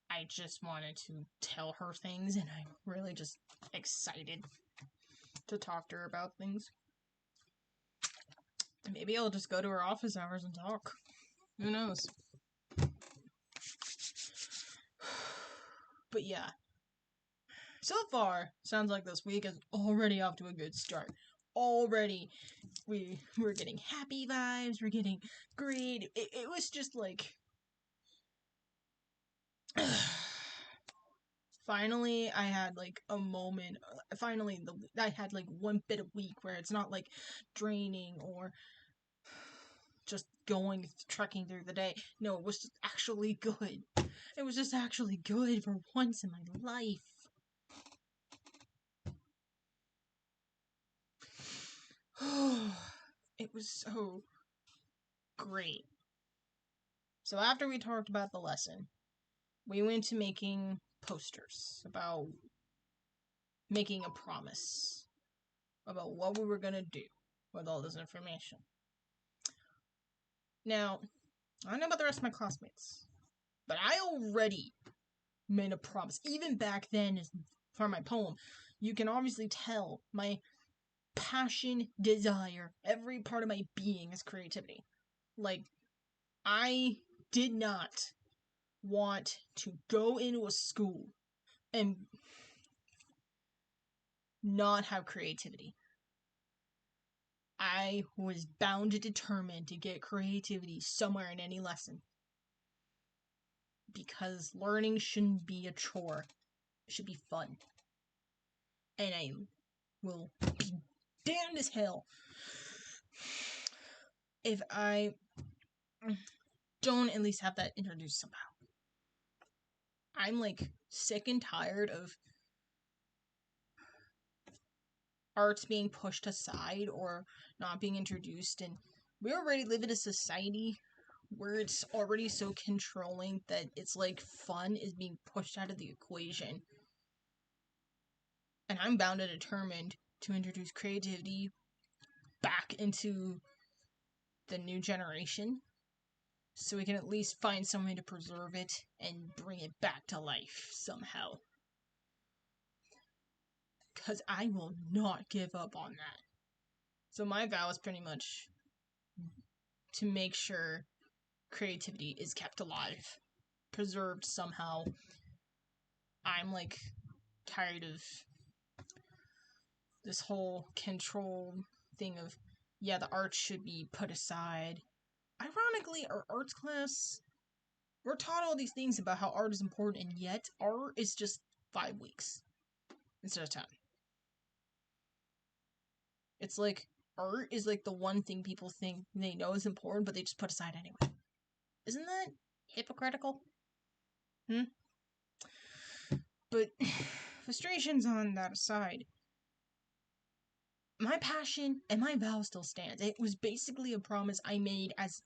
I just wanted to tell her things and I'm really just excited to talk to her about things. Maybe I'll just go to her office hours and talk. Who knows? But yeah. So far, sounds like this week is already off to a good start. Already, we're getting happy vibes, we're getting great. It was just like... Finally, I had like a moment. I had like one bit a week where it's not like draining or just going trekking through the day. No, it was just actually good. It was just actually good for once in my life. It was so great. So after we talked about the lesson, we went to making posters about making a promise about what we were going to do with all this information. Now, I don't know about the rest of my classmates, but I already made a promise. Even back then, for my poem, you can obviously tell my passion, desire, every part of my being is creativity. Like, I did not want to go into a school and not have creativity. I was bound and determined to get creativity somewhere in any lesson. Because learning shouldn't be a chore. It should be fun. And I will be damned as hell if I don't at least have that introduced somehow. I'm like sick and tired of arts being pushed aside or not being introduced, and we already live in a society where it's already so controlling that it's like fun is being pushed out of the equation. And I'm bound and determined to introduce creativity back into the new generation so we can at least find some way to preserve it and bring it back to life somehow. Because I will not give up on that. So my vow is pretty much to make sure creativity is kept alive, preserved somehow. I'm like tired of this whole control thing of, yeah, the arts should be put aside. Ironically, our arts class, we're taught all these things about how art is important, and yet art is just 5 weeks instead of 10. It's like art is like the one thing people think they know is important, but they just put aside anyway. Isn't that hypocritical? But frustrations on that aside, my passion and my vow still stands. It was basically a promise I made as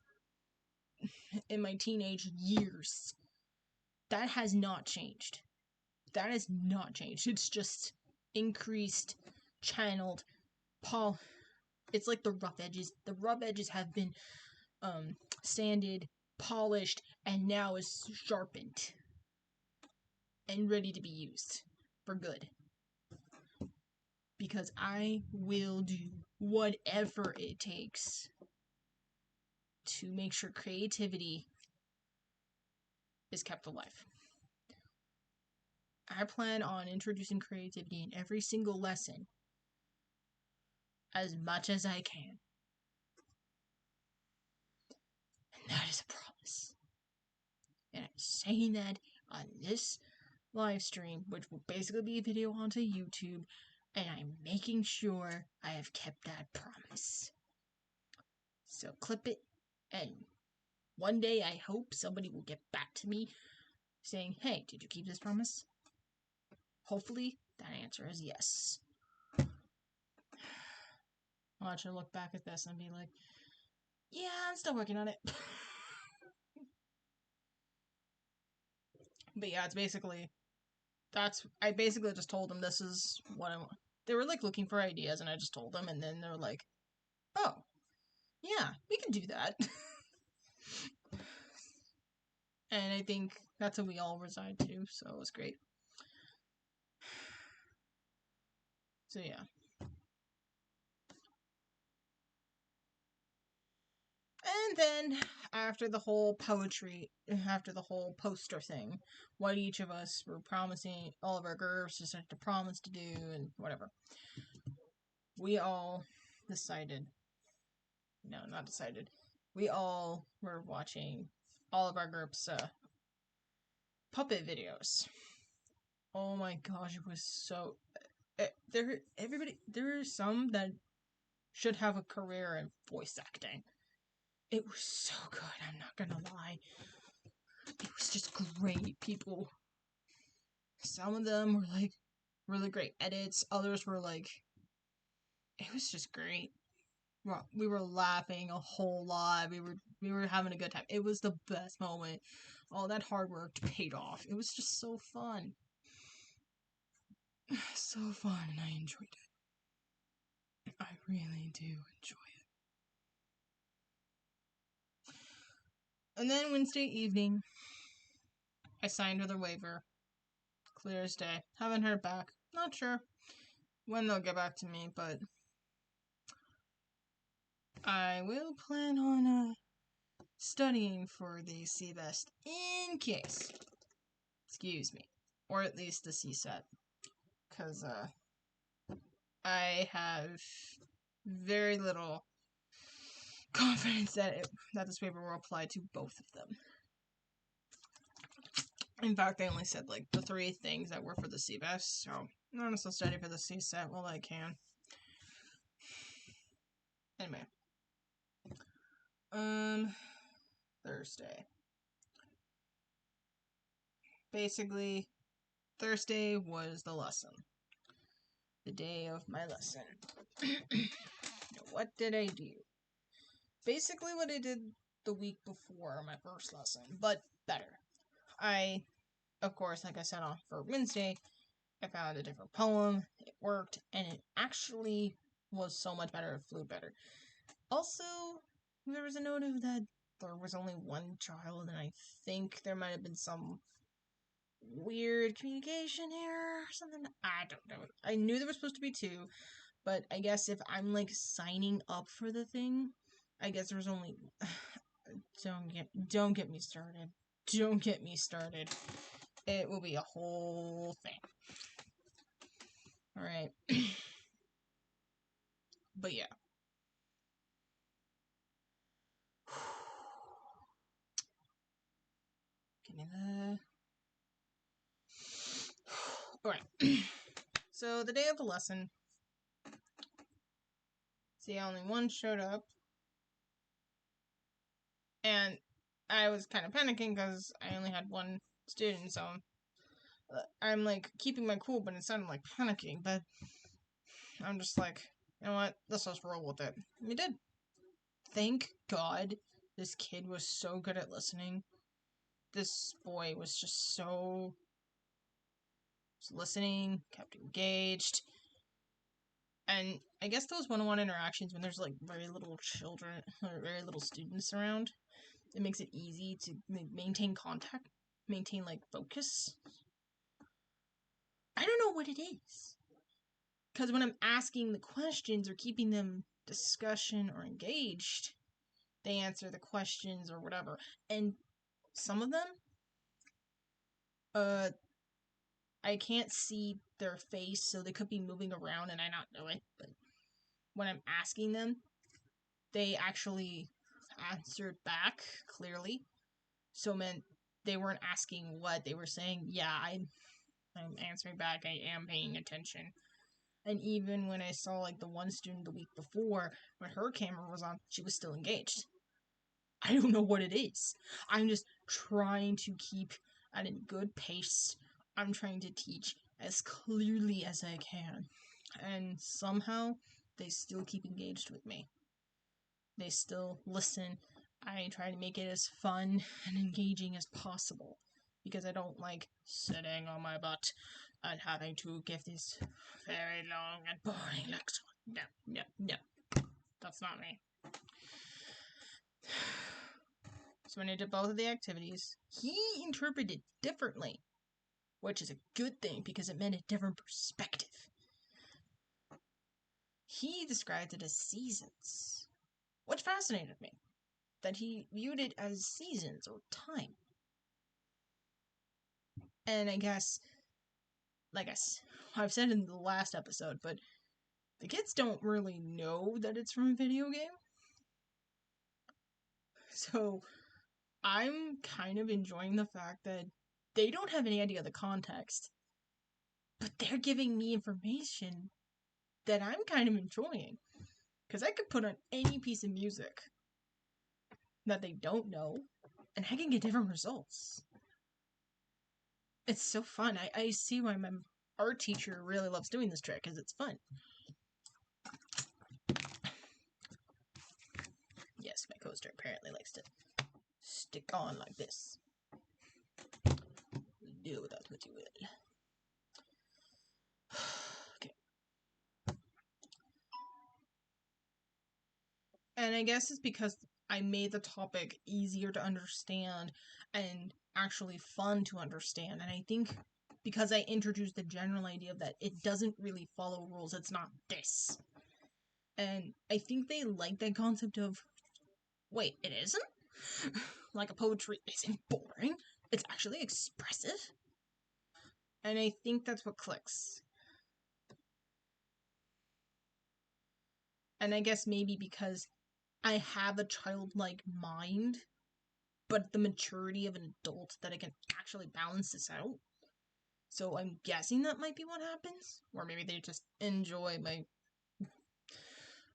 in my teenage years. That has not changed. That has not changed. It's just increased, channeled, it's like the rough edges. The rough edges have been sanded, polished, and now is sharpened and ready to be used for good. Because I will do whatever it takes to make sure creativity is kept alive. I plan on introducing creativity in every single lesson as much as I can. And that is a promise. And I'm saying that on this live stream, which will basically be a video onto YouTube, and I'm making sure I have kept that promise. So clip it and one day I hope somebody will get back to me saying, hey, did you keep this promise? Hopefully, that answer is yes. Watch her look back at this and be like, yeah, I'm still working on it. But yeah, it's basically, I basically just told them this is what I want. They were like looking for ideas, and I just told them, and then they're like, oh, yeah, we can do that. And I think that's what we all reside to, so it was great. So yeah. And then after the whole poster thing, what each of us were promising, all of our girls just had to promise to do and whatever. We all decided. No, not decided. We all were watching all of our groups' puppet videos. Oh my gosh, it was so. There are some that should have a career in voice acting. It was so good, I'm not gonna lie. It was just great. People, some of them were like really great edits, others were like, it was just great. Well, we were laughing a whole lot. We were having a good time. It was the best moment. All that hard work paid off. It was just so fun. So fun, and I enjoyed it. I really do enjoy it. And then Wednesday evening, I signed her the waiver. Clear as day. Haven't heard back. Not sure when they'll get back to me, but I will plan on studying for the CBEST in case. Excuse me. Or at least the CSET. Because I have very little confidence that this paper will apply to both of them. In fact, they only said like the 3 things that were for the CBEST, so I'm gonna still study for the CSET while I can. Anyway. Thursday. Basically, Thursday was the lesson. The day of my lesson. What did I do? Basically what I did the week before my first lesson, but better. I, of course, like I said on for Wednesday, I found a different poem, it worked, and it actually was so much better, it flew better. Also, there was a note of that there was only one child, and I think there might have been some weird communication error or something. I don't know. I knew there was supposed to be 2, but I guess if I'm like signing up for the thing, I guess there was only. Don't get me started. Don't get me started. It will be a whole thing. All right. But yeah. Give me the. Alright. So the day of the lesson. See, only one showed up. And I was kind of panicking because I only had one student, so I'm like keeping my cool, but it sounded like panicking. But I'm just like, you know what? Let's just roll with it. And we did. Thank God this kid was so good at listening. This boy was just so listening, kept engaged. And I guess those one-on-one interactions when there's like very little children or very little students around, it makes it easy to maintain contact, maintain like focus. I don't know what it is. Because when I'm asking the questions or keeping them discussion or engaged, they answer the questions or whatever. And some of them, I can't see their face, so they could be moving around and I not know it. But when I'm asking them, they actually answered back clearly. So meant they weren't asking what they were saying. Yeah, I'm answering back. I am paying attention. And even when I saw like the one student the week before, when her camera was on, she was still engaged. I don't know what it is. I'm just trying to keep at a good pace. I'm trying to teach as clearly as I can. And somehow, they still keep engaged with me. They still listen. I try to make it as fun and engaging as possible. Because I don't like sitting on my butt and having to give this very long and boring lecture. No, no, no. That's not me. So when I did both of the activities, he interpreted differently, which is a good thing because it meant a different perspective. He described it as seasons, which fascinated me, that he viewed it as seasons or time. And I guess, like I've said in the last episode, but the kids don't really know that it's from a video game. So I'm kind of enjoying the fact that they don't have any idea of the context, but they're giving me information that I'm kind of enjoying. Because I could put on any piece of music that they don't know, and I can get different results. It's so fun. I see why my art teacher really loves doing this trick, because it's fun. Yes, my coaster apparently likes to stick on like this. Do with that what you will. Okay. And I guess it's because I made the topic easier to understand and actually fun to understand. And I think because I introduced the general idea of that it doesn't really follow rules, it's not this. And I think they like that concept of, wait, it isn't? Like a poetry isn't boring, it's actually expressive. And I think that's what clicks. And I guess maybe because I have a childlike mind, but the maturity of an adult that I can actually balance this out. So I'm guessing that might be what happens. Or maybe they just enjoy my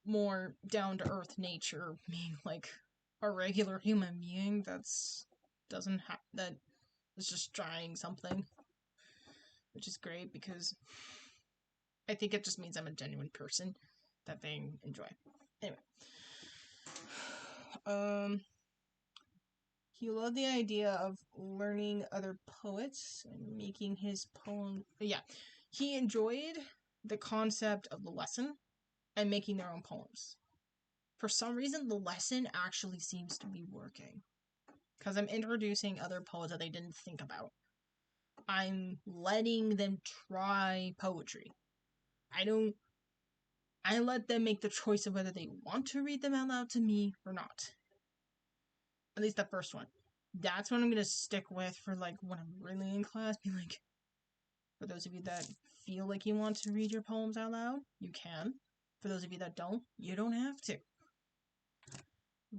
more down-to-earth nature, being like a regular human being that is just trying something. Which is great because I think it just means I'm a genuine person that they enjoy. Anyway. He loved the idea of learning other poets and making his poem. Yeah, he enjoyed the concept of the lesson and making their own poems. For some reason, the lesson actually seems to be working. Because I'm introducing other poets that they didn't think about. I'm letting them try poetry. I let them make the choice of whether they want to read them out loud to me or not. At least the first one. That's what I'm gonna stick with for like when I'm really in class. Be like, for those of you that feel like you want to read your poems out loud, you can. For those of you that don't, you don't have to.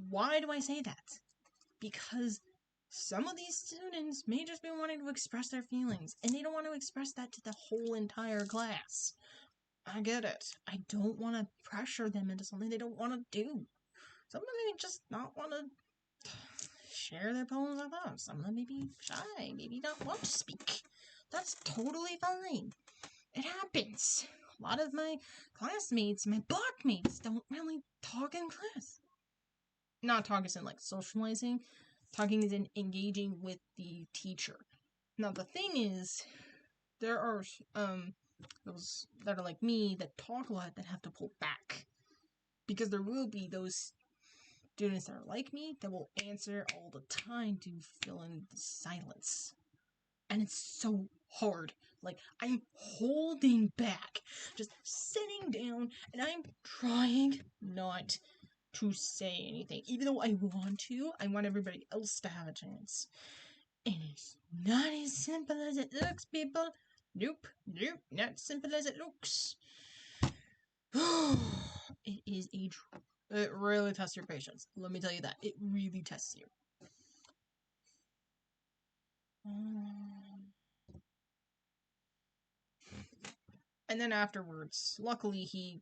Why do I say that? Because some of these students may just be wanting to express their feelings, and they don't want to express that to the whole entire class. I get it. I don't want to pressure them into something they don't want to do. Some of them may just not want to share their poems out loud. Some of them may be shy, maybe not want to speak. That's totally fine. It happens. A lot of my classmates, my blockmates, don't really talk in class. Not talk as in like socializing, talking as in engaging with the teacher. Now the thing is, there are those that are like me that talk a lot that have to pull back. Because there will be those students that are like me that will answer all the time to fill in the silence. And it's so hard. Like, I'm holding back, just sitting down, and I'm trying not to say anything. Even though I want everybody else to have a chance. And it's not as simple as it looks, people. Nope, not simple as it looks. It is it really tests your patience. Let me tell you that. It really tests you. And then afterwards, luckily he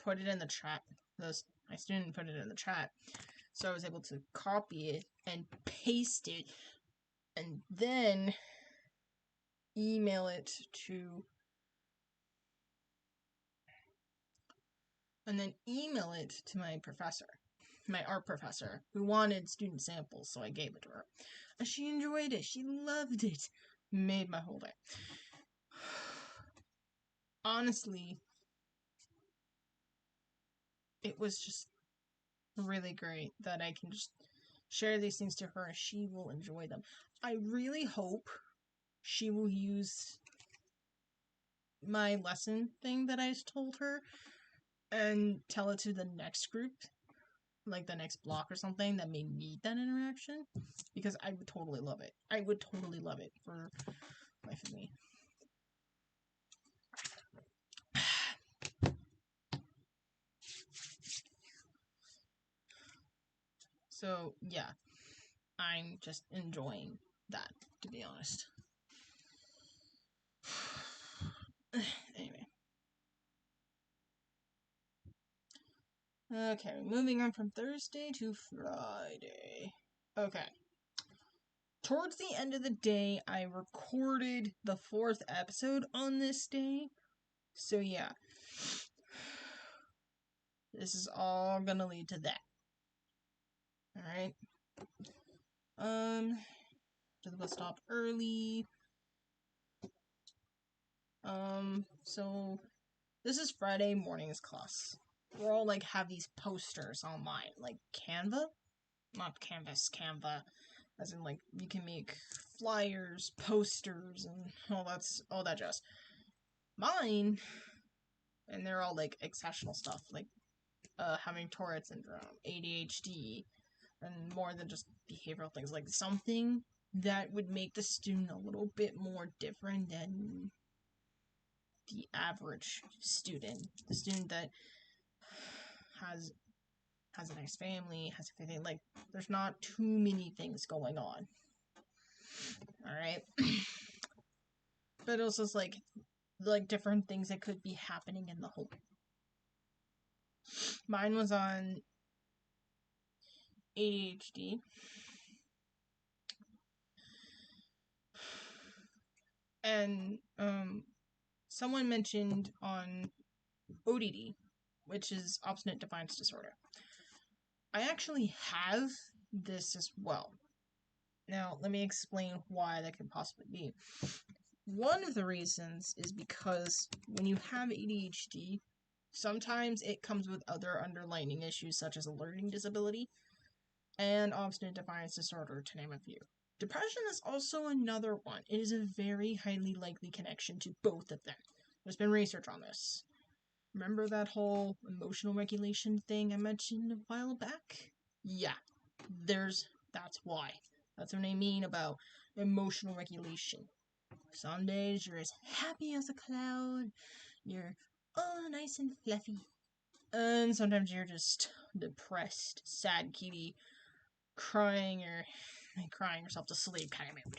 put it in the chat. My student put it in the chat. So I was able to copy it and paste it and then email it to my professor, my art professor, who wanted student samples, so I gave it to her. And she enjoyed it. She loved it. Made my whole day. Honestly, it was just really great that I can just share these things to her and she will enjoy them. I really hope she will use my lesson thing that I just told her and tell it to the next group, like the next block or something that may need that interaction, because I would totally love it. I would totally love it for life of me. So yeah, I'm just enjoying that, to be honest. Anyway. Okay, moving on from Thursday to Friday. Okay. Towards the end of the day, I recorded the 4th episode on this day. So yeah. This is all gonna lead to that. Alright. To the bus stop early. So this is Friday morning's class. We're all like have these posters online, like Canva? Not Canvas, Canva. As in like you can make flyers, posters, and all that jazz. Mine, and they're all like exceptional stuff, like having Tourette syndrome, ADHD, and more than just behavioral things, like something that would make the student a little bit more different than the average student. The student that has a nice family, has everything, like, there's not too many things going on. Alright? But also it's like different things that could be happening in the home. Mine was on ADHD. And someone mentioned on ODD, which is obstinate defiance disorder. I actually have this as well. Now, let me explain why that could possibly be. One of the reasons is because when you have ADHD, sometimes it comes with other underlying issues such as a learning disability and obstinate defiance disorder, to name a few. Depression is also another one. It is a very highly likely connection to both of them. There's been research on this. Remember that whole emotional regulation thing I mentioned a while back? Yeah, that's why. That's what I mean about emotional regulation. Some days you're as happy as a cloud, you're all nice and fluffy. And sometimes you're just depressed, sad kitty, crying yourself to sleep kind of mood.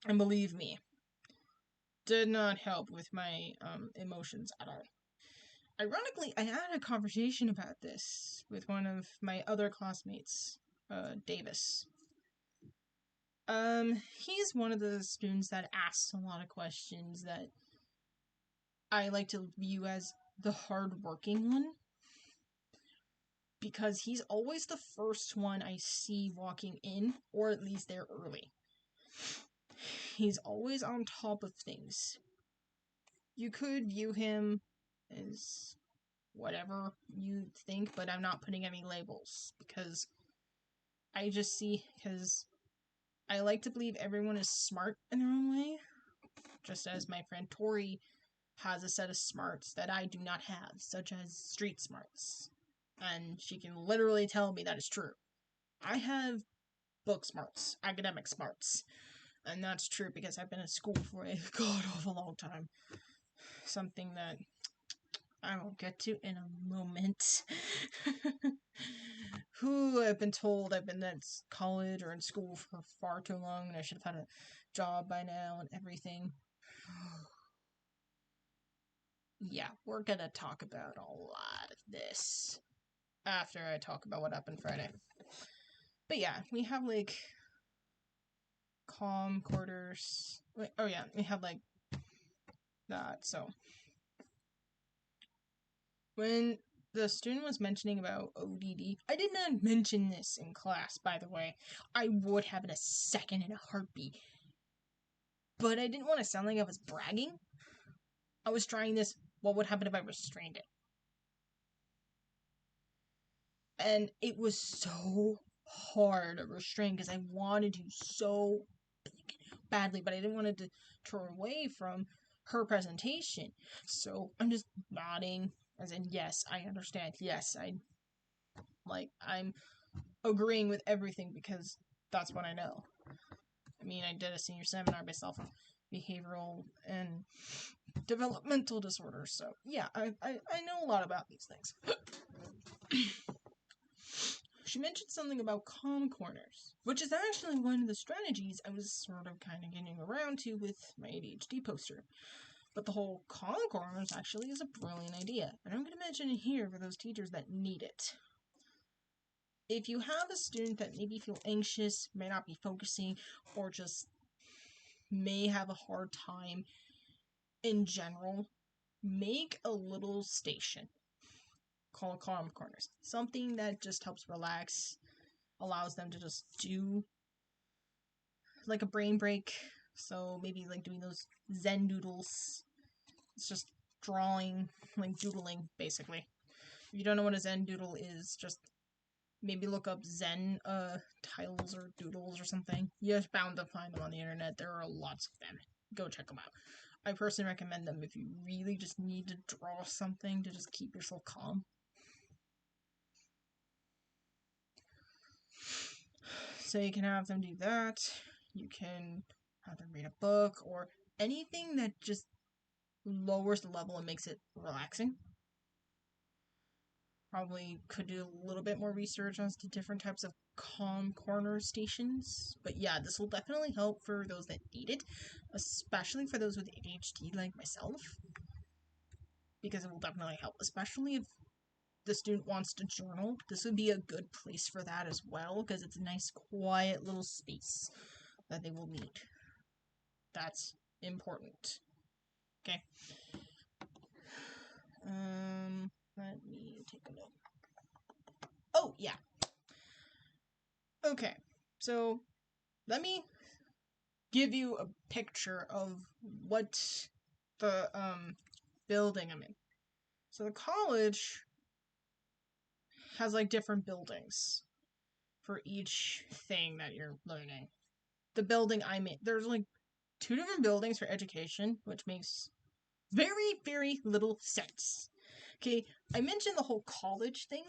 And believe me, did not help with my emotions at all. Ironically, I had a conversation about this with one of my other classmates, Davis. He's one of the students that asks a lot of questions that I like to view as the hard-working one. Because he's always the first one I see walking in, or at least there early. He's always on top of things. You could view him as whatever you think, but I'm not putting any labels, because I like to believe everyone is smart in their own way, just as my friend Tori has a set of smarts that I do not have, such as street smarts, and she can literally tell me that is true. I have book smarts, academic smarts, and that's true because I've been in school for a god awful long time. Something that I will get to in a moment. I've been told I've been at college or in school for far too long and I should have had a job by now and everything. Yeah, we're gonna talk about a lot of this. after I talk about what happened Friday. But yeah, we have like calm quarters. Oh yeah, we have like that. So when the student was mentioning about ODD, I did not mention this in class, by the way. I would have in a second, in a heartbeat. But I didn't want to sound like I was bragging. I was trying this, what would happen if I restrained it? And it was so hard to restrain because I wanted to so badly, but I didn't want it to turn away from her presentation. So I'm just nodding, as in, yes, I understand. Yes, I'm agreeing with everything because that's what I know. I mean, I did a senior seminar based off of behavioral and developmental disorders, so yeah, I know a lot about these things. She mentioned something about calm corners, which is actually one of the strategies I was sort of kind of getting around to with my ADHD poster. But the whole calm corners actually is a brilliant idea, and I'm going to mention it here for those teachers that need it. If you have a student that maybe feel anxious, may not be focusing, or just may have a hard time in general, make a little station called calm corners. Something that just helps relax, allows them to just do like a brain break. So maybe like doing those Zen doodles. It's just drawing, like doodling, basically. If you don't know what a Zen doodle is, just maybe look up Zen tiles or doodles or something. You're bound to find them on the internet. There are lots of them. Go check them out. I personally recommend them if you really just need to draw something to just keep yourself calm. So you can have them do that. You can have them read a book or anything that just lowers the level and makes it relaxing. Probably could do a little bit more research as to different types of calm corner stations. But yeah, this will definitely help for those that need it, especially for those with ADHD like myself. Because it will definitely help, especially if the student wants to journal. This would be a good place for that as well, because it's a nice, quiet little space that they will need. That's important. Okay. Let me take a look. Oh, yeah. Okay, so let me give you a picture of what the building I'm in. So the college has like different buildings for each thing that you're learning. The building I'm in, there's like 2 different buildings for education, which makes very, very little sense. Okay, I mentioned the whole college thing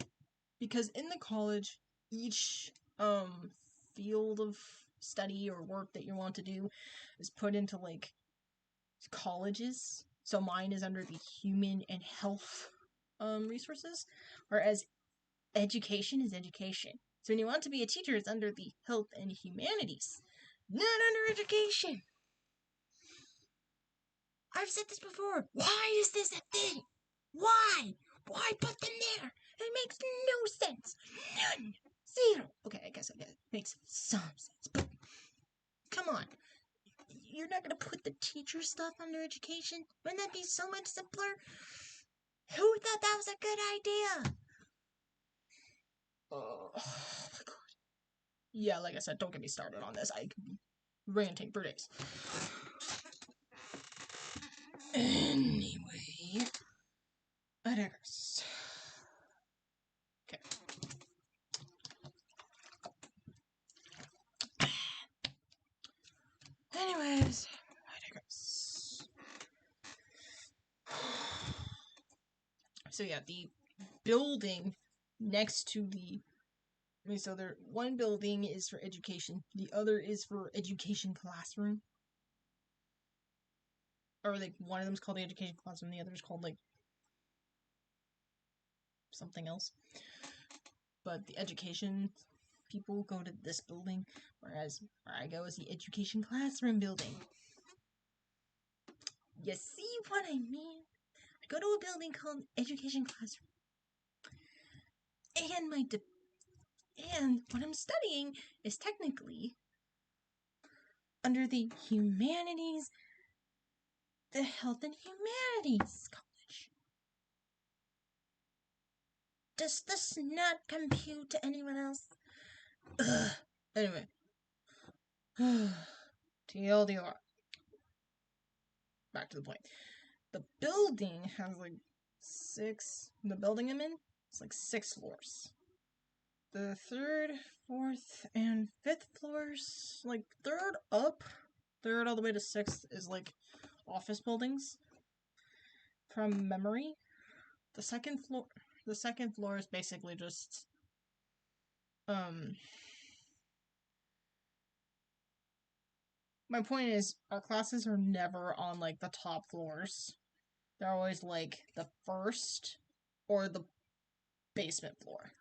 because in the college, each field of study or work that you want to do is put into like colleges. So mine is under the human and health resources, whereas education is education. So when you want to be a teacher, it's under the health and humanities, not under education. I've said this before. Why is this a thing? Why? Why put them there? It makes no sense. None. Zero. Okay, I guess it makes some sense, but come on. You're not gonna put the teacher stuff under education? Wouldn't that be so much simpler? Who thought that was a good idea? Oh my god. Yeah, like I said, don't get me started on this. I could be ranting for days. Anyway, I digress. Okay. Anyways, I digress. So yeah, the building next to the so there one building is for education, the other is for education classroom. Or like one of them's called the education classroom, the other is called like something else. But the education people go to this building, whereas where I go is the education classroom building. You see what I mean? I go to a building called education classroom. and what I'm studying is technically under the humanities, the health and humanities college. Does this not compute to anyone else? Ugh. Anyway. TLDR. Back to the point. The building has like the building I'm in, it's like 6 floors. The 3rd, 4th, and 5th floors, like 3rd all the way to 6th is like office buildings. From memory, the second floor is basically just my point is our classes are never on like the top floors. They're always like the first or the basement floor.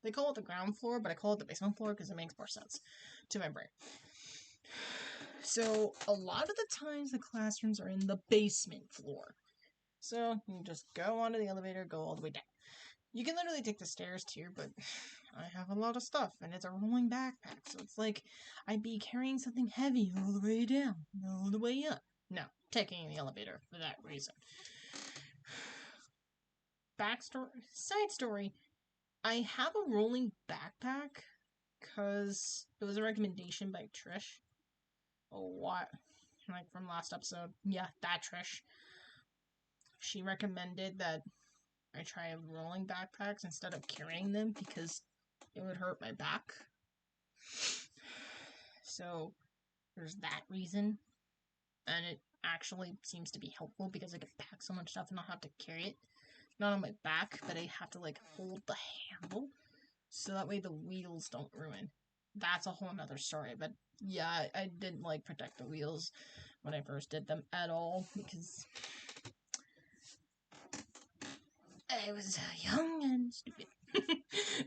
They call it the ground floor, but I call it the basement floor because it makes more sense to my brain. So a lot of the times the classrooms are in the basement floor. So you just go onto the elevator, go all the way down. You can literally take the stairs too, but I have a lot of stuff and it's a rolling backpack, so it's like I'd be carrying something heavy all the way down, all the way up. No, taking the elevator for that reason. Side story, I have a rolling backpack because it was a recommendation by Trish. Oh, what? Like from last episode. Yeah, that Trish. She recommended that I try rolling backpacks instead of carrying them because it would hurt my back. So, there's that reason. And it actually seems to be helpful because I can pack so much stuff and not have to carry it. Not on my back, but I have to like hold the handle so that way the wheels don't ruin. That's a whole nother story, but yeah, I didn't like protect the wheels when I first did them at all because I was young and stupid.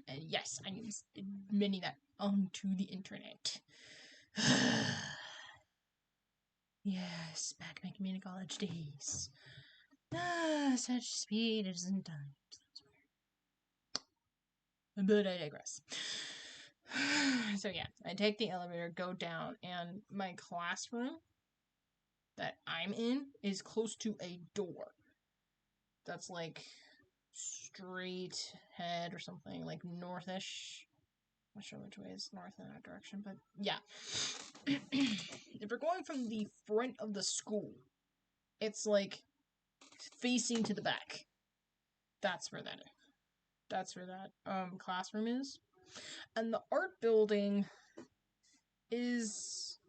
And yes, I am admitting that onto the internet. Yes, back in my community college days. Such speed isn't done. But I digress. So yeah, I take the elevator, go down, and my classroom that I'm in is close to a door. That's like straight ahead or something, like northish. I'm not sure which way is north in that direction, but yeah. If we're going from the front of the school, it's like facing to the back. That's where that classroom is. And the art building is,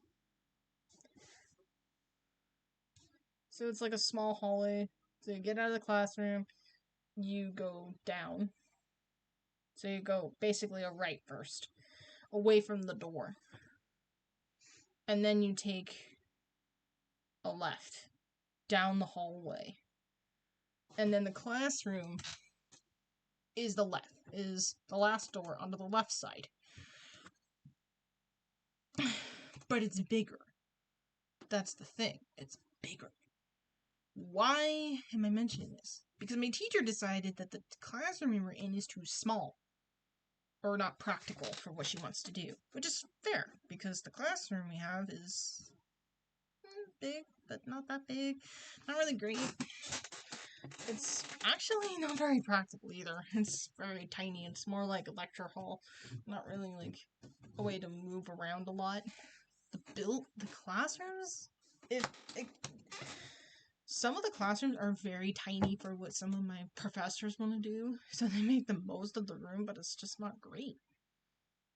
so it's like a small hallway. So you get out of the classroom, you go down. So you go basically a right first, away from the door. And then you take a left down the hallway. And then the classroom is the last door onto the left side. But it's bigger. That's the thing. It's bigger. Why am I mentioning this? Because my teacher decided that the classroom we were in is too small. Or not practical for what she wants to do. Which is fair, because the classroom we have is big, but not that big. Not really great. It's actually not very practical either. It's very tiny. It's more like a lecture hall. Not really like a way to move around a lot. The classrooms, some of the classrooms are very tiny for what some of my professors want to do, so they make the most of the room, but it's just not great.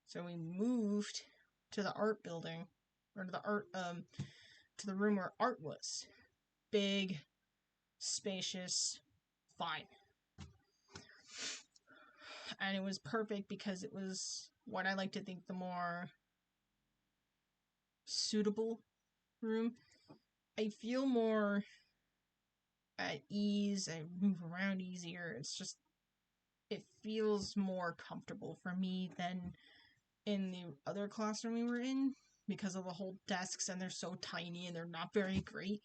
So we moved to the art building, or to the room where art was. Big, spacious, fine. And it was perfect because it was what I like to think the more suitable room. I feel more at ease, I move around easier. It feels more comfortable for me than in the other classroom we were in because of the whole desks, and they're so tiny and they're not very great.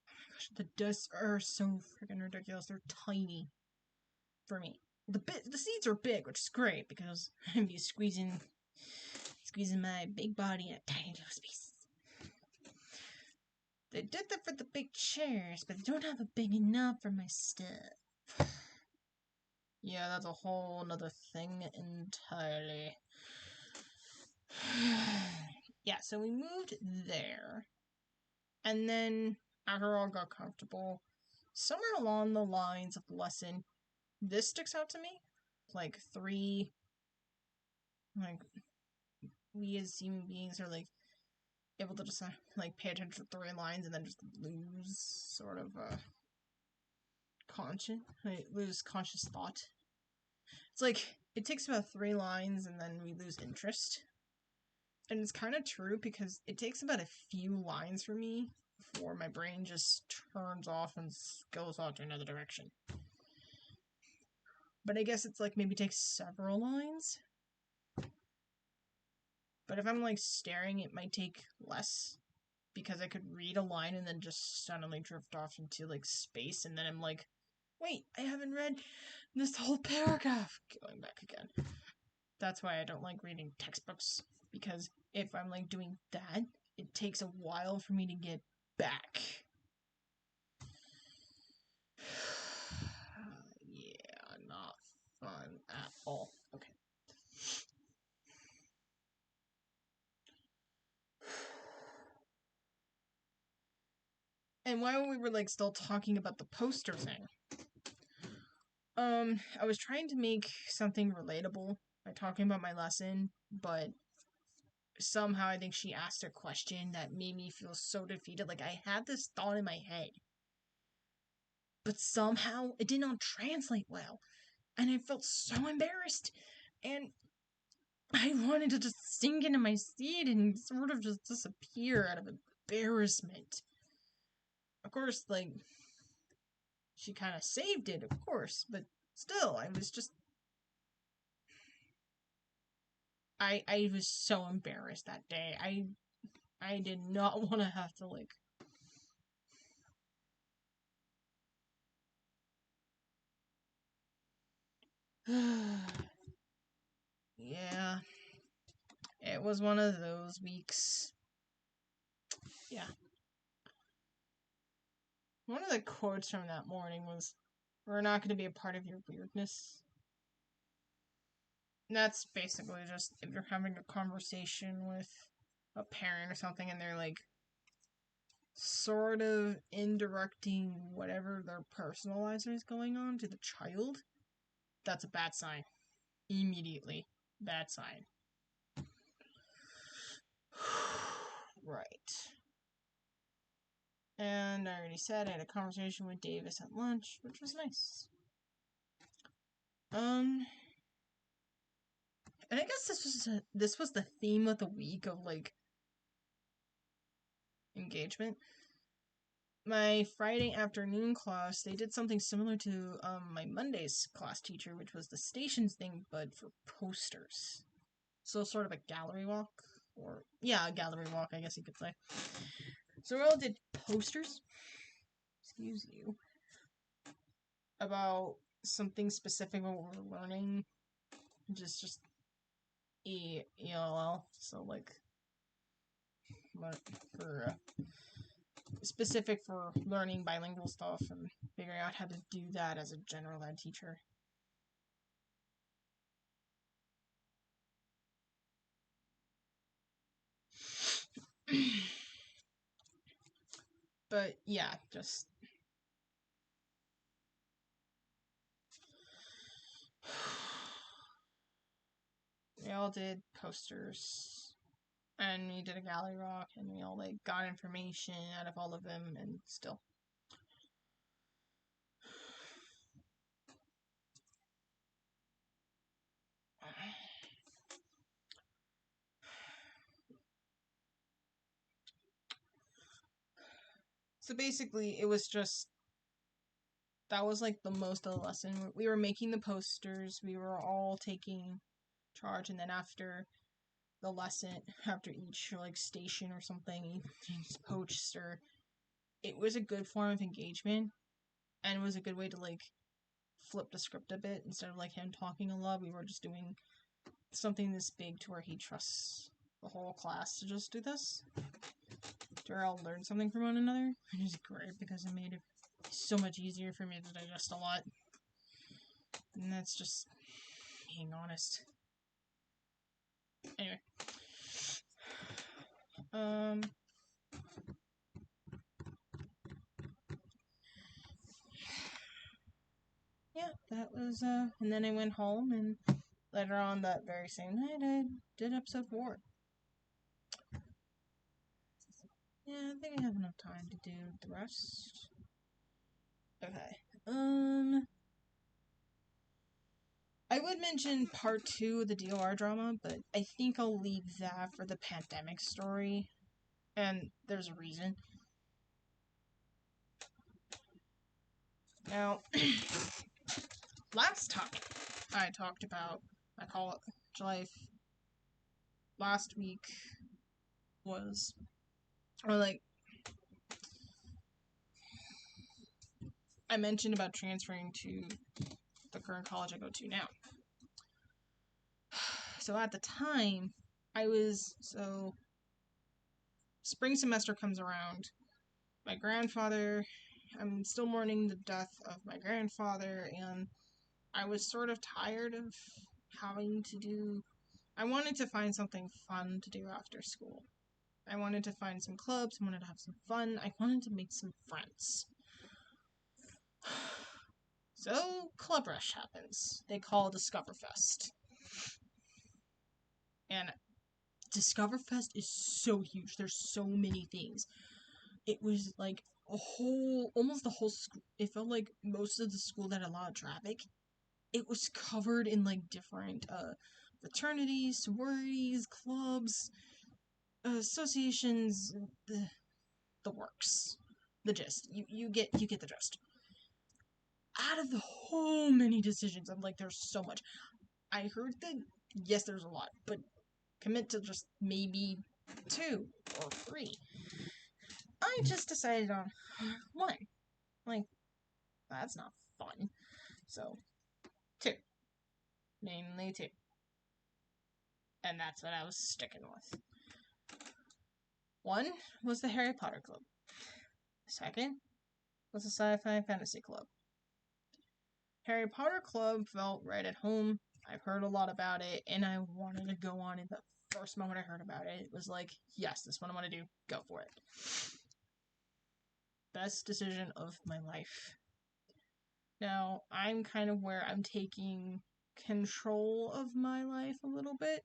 Oh my gosh, the desks are so freaking ridiculous. They're tiny for me. the seeds are big, which is great because I'd be squeezing my big body in a tiny little space. They did that for the big chairs, but they don't have it big enough for my stuff. Yeah, that's a whole nother thing entirely. Yeah, so we moved there. And then, after all got comfortable, somewhere along the lines of the lesson, this sticks out to me. Like, we as human beings are, like, able to just, like, pay attention to 3 lines and then just lose sort of, lose conscious thought. It's like, it takes about 3 lines and then we lose interest. And it's kind of true because it takes about a few lines for me before my brain just turns off and goes off to another direction. But I guess it's like maybe takes several lines. But if I'm like staring, it might take less because I could read a line and then just suddenly drift off into like space, and then I'm like, wait, I haven't read this whole paragraph. Going back again. That's why I don't like reading textbooks, because if I'm like doing that, it takes a while for me to get back. Yeah, not fun at all. Okay. And while we were like still talking about the poster thing, I was trying to make something relatable by talking about my lesson, but somehow I think she asked a question that made me feel so defeated. Like, I had this thought in my head, but somehow it did not translate well, and I felt so embarrassed, and I wanted to just sink into my seat and sort of just disappear out of embarrassment. Of course, like, she kind of saved it, of course, but still, I was just... I was so embarrassed that day. I did not want to have to, like... Yeah. It was one of those weeks. Yeah. One of the quotes from that morning was, "We're not going to be a part of your weirdness." And that's basically just if you're having a conversation with a parent or something and they're like sort of indirecting whatever their personalizer is going on to the child, that's a bad sign. Immediately. Bad sign. Right. And I already said I had a conversation with Davis at lunch, which was nice. And I guess this was the theme of the week of like engagement. My Friday afternoon class, they did something similar to my Monday's class teacher, which was the stations thing, but for posters. So sort of a gallery walk, or yeah, a gallery walk, I guess you could say. So we all did posters. Excuse you. About something specific what we're learning. Just ELL. So like, for specific for learning bilingual stuff and figuring out how to do that as a general ed teacher. But yeah, just we all did posters and we did a gallery walk and we all like got information out of all of them, and still so basically it was just that was like the most of the lesson. We were making the posters, we were all taking charge, and then after the lesson, after each like station or something, each poster, it was a good form of engagement, and it was a good way to like flipped the script a bit. Instead of like him talking a lot, we were just doing something this big to where he trusts the whole class to just do this. To where all learn something from one another. And it's great because it made it so much easier for me to digest a lot. And that's just being honest. Anyway. Yeah, that was, and then I went home, and later on that very same night, I did episode 4. Yeah, I think I have enough time to do the rest. Okay, I would mention part 2 of the DOR drama, but I think I'll leave that for the pandemic story, and there's a reason. Now, last time I talked about my college life, last week was, or like, I mentioned about transferring to the current college I go to now. So at the time, spring semester comes around. My grandfather, I'm still mourning the death of my grandfather, and I was sort of tired of I wanted to find something fun to do after school. I wanted to find some clubs, I wanted to have some fun, I wanted to make some friends. So, Club Rush happens. They call Discoverfest. And Discoverfest is so huge. There's so many things. It was like almost the whole school. It felt like most of the school that had a lot of traffic. It was covered in like different fraternities, sororities, clubs, associations, the works. The gist. You get the gist. Out of the whole many decisions, I'm like, there's so much. I heard that, yes, there's a lot, but commit to just maybe 2 or 3. I just decided on 1. Like, that's not fun. So, 2. Mainly 2. And that's what I was sticking with. 1 was the Harry Potter Club. 2nd was the Sci-Fi Fantasy Club. Harry Potter Club felt right at home. I've heard a lot about it, and I wanted to go on it the first moment I heard about it. It was like, yes, this is what I want to do. Go for it. Best decision of my life. Now, I'm kind of where I'm taking control of my life a little bit,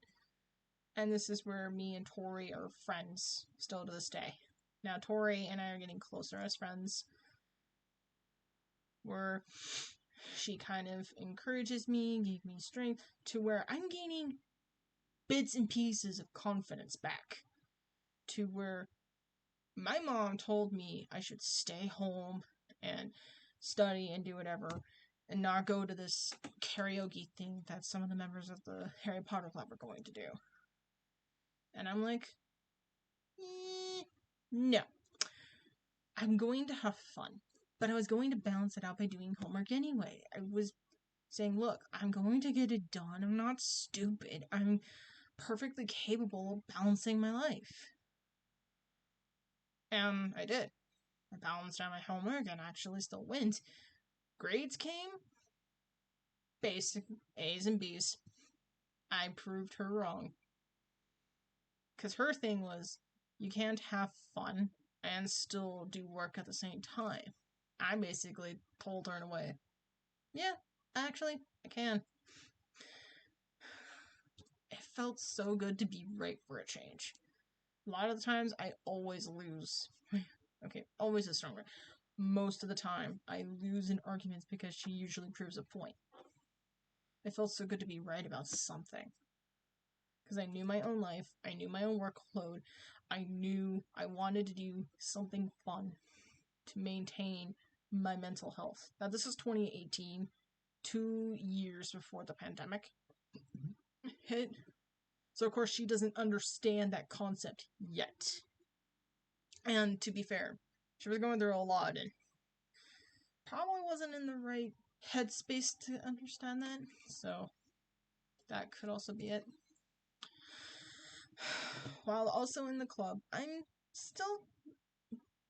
and this is where me and Tori are friends still to this day. Now, Tori and I are getting closer as friends, where she kind of encourages me, gave me strength, to where I'm gaining bits and pieces of confidence back, to where my mom told me I should stay home and study and do whatever, and not go to this karaoke thing that some of the members of the Harry Potter Club are going to do. And I'm like, no. I'm going to have fun. But I was going to balance it out by doing homework anyway. I was saying, look, I'm going to get it done. I'm not stupid. I'm perfectly capable of balancing my life. And I did. I balanced out my homework and actually still went. Grades came. Basic A's and B's. I proved her wrong. Because her thing was, you can't have fun and still do work at the same time. I basically told her in a way, yeah, actually, I can. It felt so good to be right for a change. A lot of the times, I always lose. Okay, always is stronger. Most of the time, I lose in arguments because she usually proves a point. It felt so good to be right about something. Because I knew my own life, I knew my own workload, I knew I wanted to do something fun to maintain my mental health. Now, this is 2018, 2 years before the pandemic hit. So, of course, she doesn't understand that concept yet. And to be fair, she was going through a lot and probably wasn't in the right headspace to understand that. So that could also be it. While also in the club, I'm still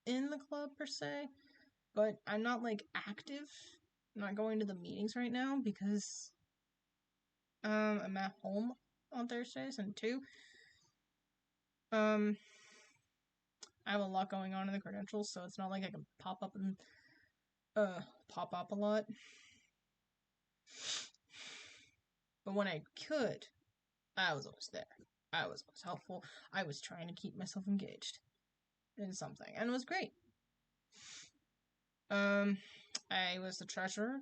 in the club per se, but I'm not like active. I'm not going to the meetings right now because I'm at home on Thursdays, and two, I have a lot going on in the credentials, so it's not like I can pop up a lot. But when I could, I was always there. I was always helpful. I was trying to keep myself engaged in something, and it was great. I was the treasurer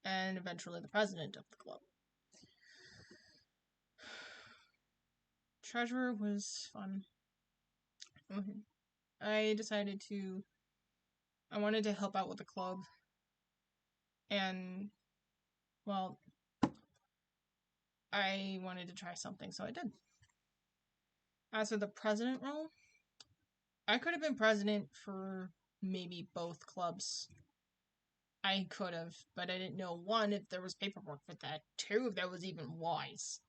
and eventually the president of the club. Treasurer was fun. I wanted to help out with the club, and, well, I wanted to try something, so I did. As for the president role, I could have been president for maybe both clubs. I could have, but I didn't know, one, if there was paperwork for that, two, if that was even wise.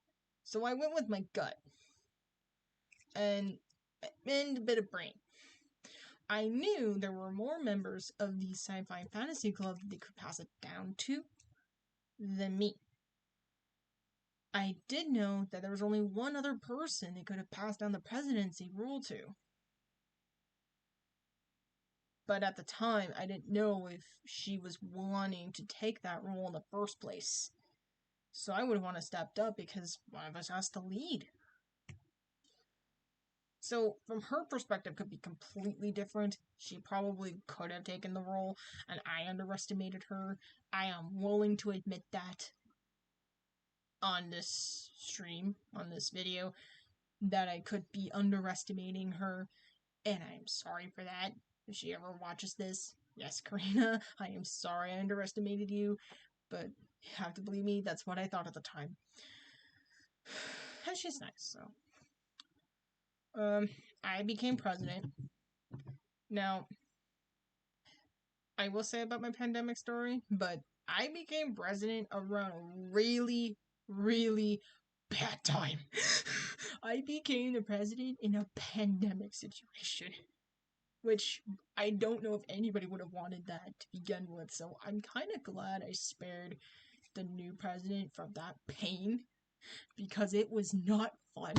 So I went with my gut. And a bit of brain. I knew there were more members of the Sci-Fi Fantasy Club they could pass it down to than me. I did know that there was only one other person they could have passed down the presidency role to. But at the time, I didn't know if she was wanting to take that role in the first place. So I would want to stepped up because one of us has to lead. So, from her perspective, could be completely different. She probably could have taken the role, and I underestimated her. I am willing to admit that on this stream, on this video, that I could be underestimating her, and I am sorry for that. If she ever watches this, yes, Karina, I am sorry I underestimated you, but you have to believe me, that's what I thought at the time. And she's nice, so. I became president. Now, I will say about my pandemic story, but I became president around a really, really bad time. I became the president in a pandemic situation, which I don't know if anybody would have wanted that to begin with, so I'm kind of glad I spared the new president from that pain, because it was not fun.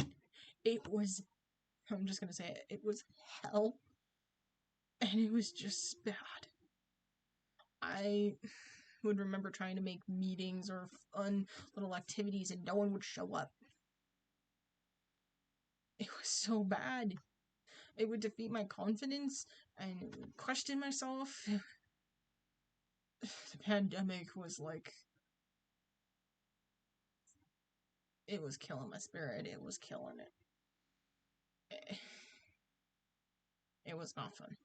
It was, I'm just gonna say it, it was hell, and it was just bad. I would remember trying to make meetings or fun little activities and no one would show up. It was so bad. It would defeat my confidence and question myself. The pandemic was like, it was killing my spirit. It was killing it. It was not fun.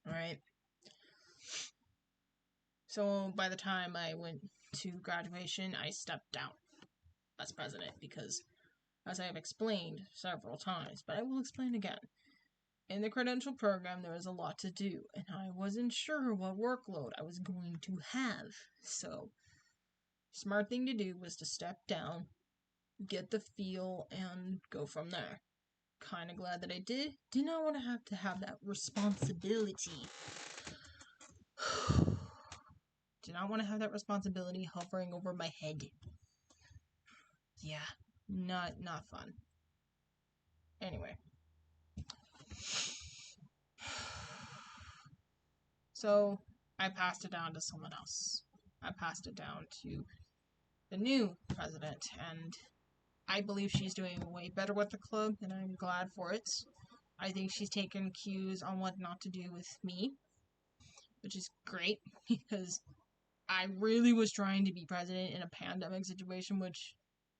Alright? So by the time I went to graduation, I stepped down as president because, as I have explained several times, but I will explain again. In the credential program, there was a lot to do, and I wasn't sure what workload I was going to have. So, smart thing to do was to step down, get the feel, and go from there. Kind of glad that I did. Did not want to have that responsibility. Did not want to have that responsibility hovering over my head. Yeah, not fun. Anyway. So, I passed it down to someone else. I passed it down to the new president, and I believe she's doing way better with the club, and I'm glad for it. I think she's taken cues on what not to do with me, which is great, because I really was trying to be president in a pandemic situation, which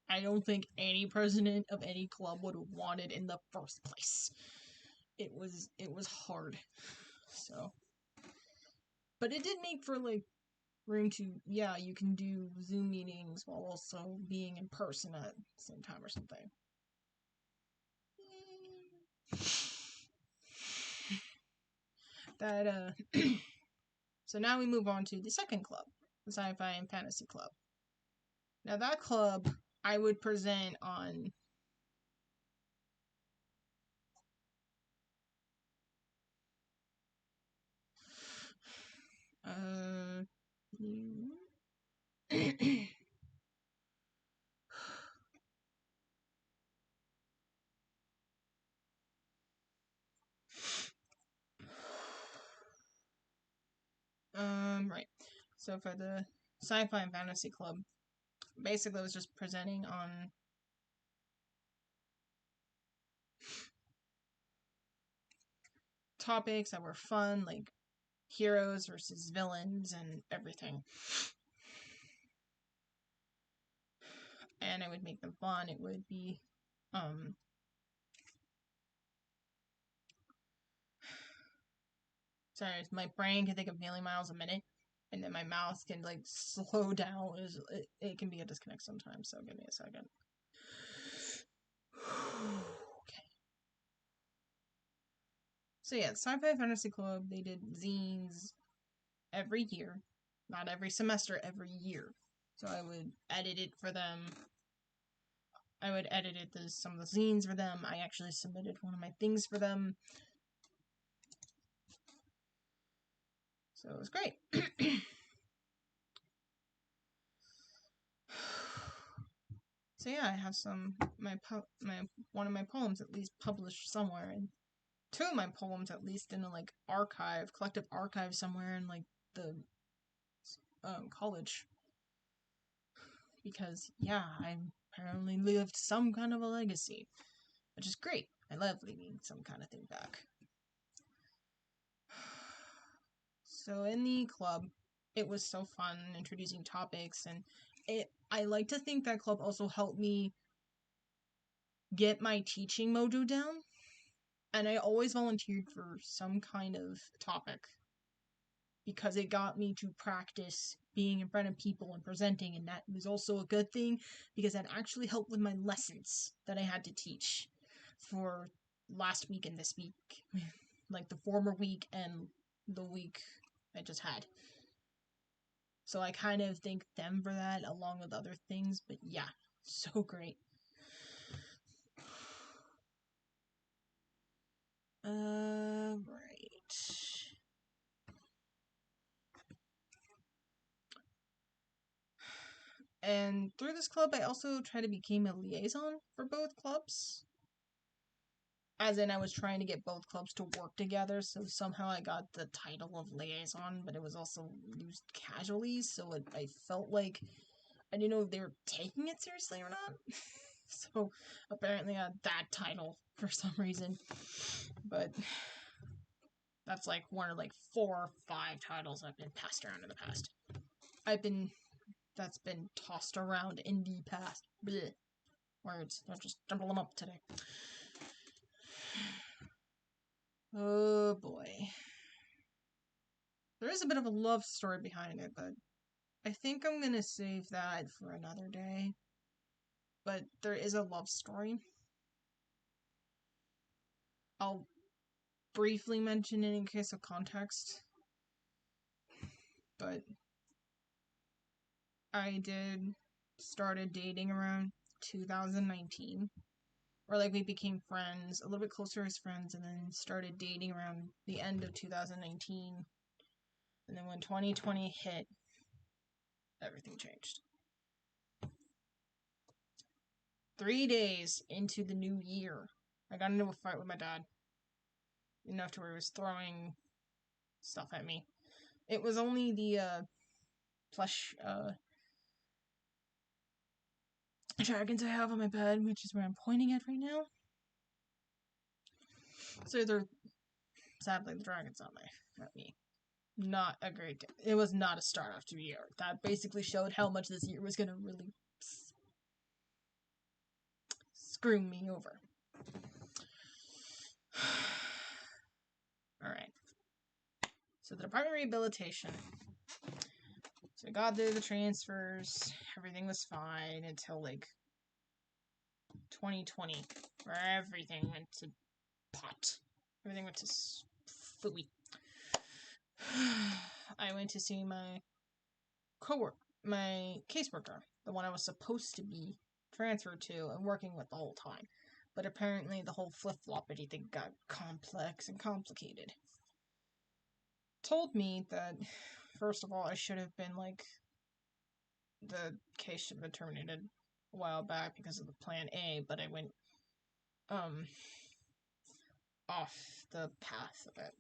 I don't think any president of any club would have wanted in the first place. It was hard. So, but it did make for, like, room to, yeah, you can do Zoom meetings while also being in person at the same time or something. That, so now we move on to the second club. the Sci-Fi and Fantasy Club. Now that club, I would present on right. So for the Sci-Fi and Fantasy Club, basically I was just presenting on topics that were fun, like heroes versus villains and everything. And I would make them fun. It would be sorry, my brain can think of million miles a minute, and then my mouth can like slow down. It can be a disconnect sometimes, so give me a second. Okay. So yeah, Sci-Fi Fantasy Club, they did zines every year. Not every semester, every year. So I would edit it for them. I would edit it some of the zines for them. I actually submitted one of my things for them. So it was great. So yeah, I have one of my poems at least published somewhere, and two of my poems at least in a like collective archive somewhere in like the college. Because yeah, I apparently lived some kind of a legacy, which is great. I love leaving some kind of thing back. So in the club, it was so fun introducing topics, and I like to think that club also helped me get my teaching mojo down. And I always volunteered for some kind of topic because it got me to practice being in front of people and presenting, and that was also a good thing because that actually helped with my lessons that I had to teach for last week and this week, like the former week and the week I just had. So I kind of thank them for that along with other things, but yeah, so great. Right. And through this club, I also tried to become a liaison for both clubs. As in, I was trying to get both clubs to work together, so somehow I got the title of liaison, but it was also used casually, so I felt like I didn't know if they were taking it seriously or not. So apparently I had that title for some reason. But that's like one of like 4 or 5 titles I've been passed around in the past. That's been tossed around in the past. Blech. Words. I'll just jumble them up today. Oh boy. There is a bit of a love story behind it, but I think I'm gonna save that for another day. But there is a love story. I'll briefly mention it in case of context. But I started dating around 2019. Or like we became friends, a little bit closer as friends, and then started dating around the end of 2019. And then when 2020 hit, everything changed. 3 days into the new year, I got into a fight with my dad. Enough to where he was throwing stuff at me. It was only the plush dragons I have on my bed, which is where I'm pointing at right now. So sadly the dragons on at me. Not a great day. It was not a start off to a year. That basically showed how much this year was gonna really screw me over. Alright. So the Department of Rehabilitation. So I got through the transfers. Everything was fine until like 2020, where everything went to pot. Everything went to fooey. I went to see my my caseworker, the one I was supposed to be transferred to and working with the whole time. But apparently the whole flip-floppity thing got complex and complicated. Told me that, first of all, I should have been, like, the case should have been terminated a while back because of the plan A, but I went, off the path of it.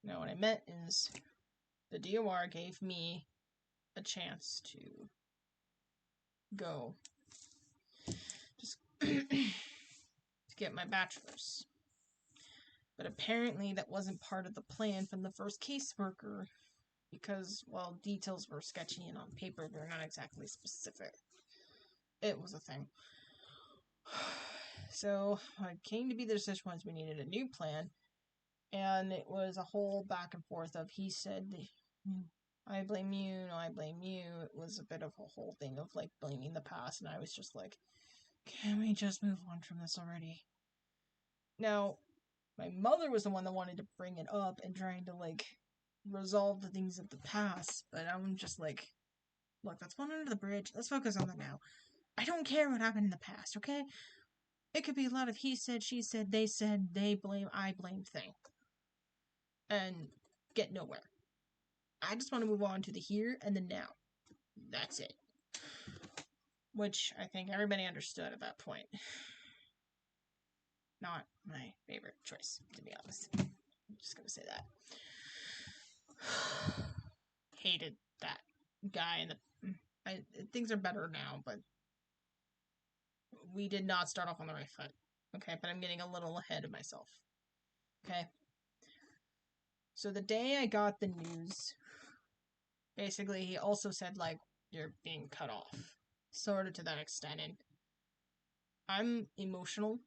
Now, what I meant is, the DOR gave me a chance to go just to get my bachelor's. But apparently that wasn't part of the plan from the first caseworker because, well, details were sketchy and on paper they're not exactly specific. It was a thing. So, it came to be the decision was we needed a new plan, and it was a whole back and forth of he said, I blame you, no, I blame you. It was a bit of a whole thing of, like, blaming the past, and I was just like, can we just move on from this already? Now, my mother was the one that wanted to bring it up and trying to, like, resolve the things of the past, but I'm just like, look, that's one under the bridge. Let's focus on that now. I don't care what happened in the past, okay? It could be a lot of he said, she said, they blame, I blame thing. And get nowhere. I just want to move on to the here and the now. That's it. Which I think everybody understood at that point. Not my favorite choice, to be honest. I'm just gonna say that. Hated that guy and things are better now, but we did not start off on the right foot. Okay, but I'm getting a little ahead of myself. Okay. So the day I got the news, basically he also said, like, you're being cut off. Sort of to that extent, and I'm emotional.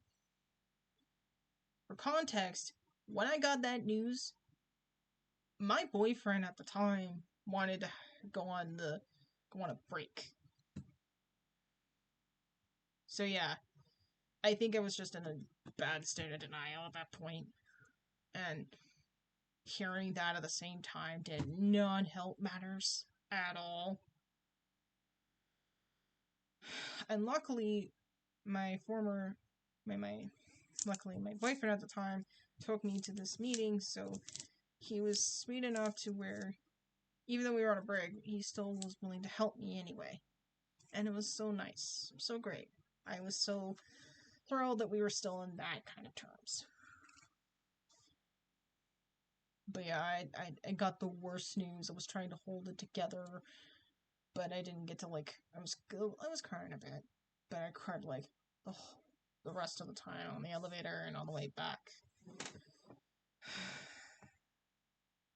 For context, when I got that news, my boyfriend at the time wanted to go on a break. So yeah, I think I was just in a bad state of denial at that point, and hearing that at the same time did not help matters at all. And luckily, my boyfriend at the time took me to this meeting, so he was sweet enough to where, even though we were on a break, he still was willing to help me anyway. And it was so nice. So great. I was so thrilled that we were still in that kind of terms. But yeah, I got the worst news. I was trying to hold it together, but I didn't get to, like, I was crying a bit, but I cried, like, the rest of the time on the elevator and on the way back.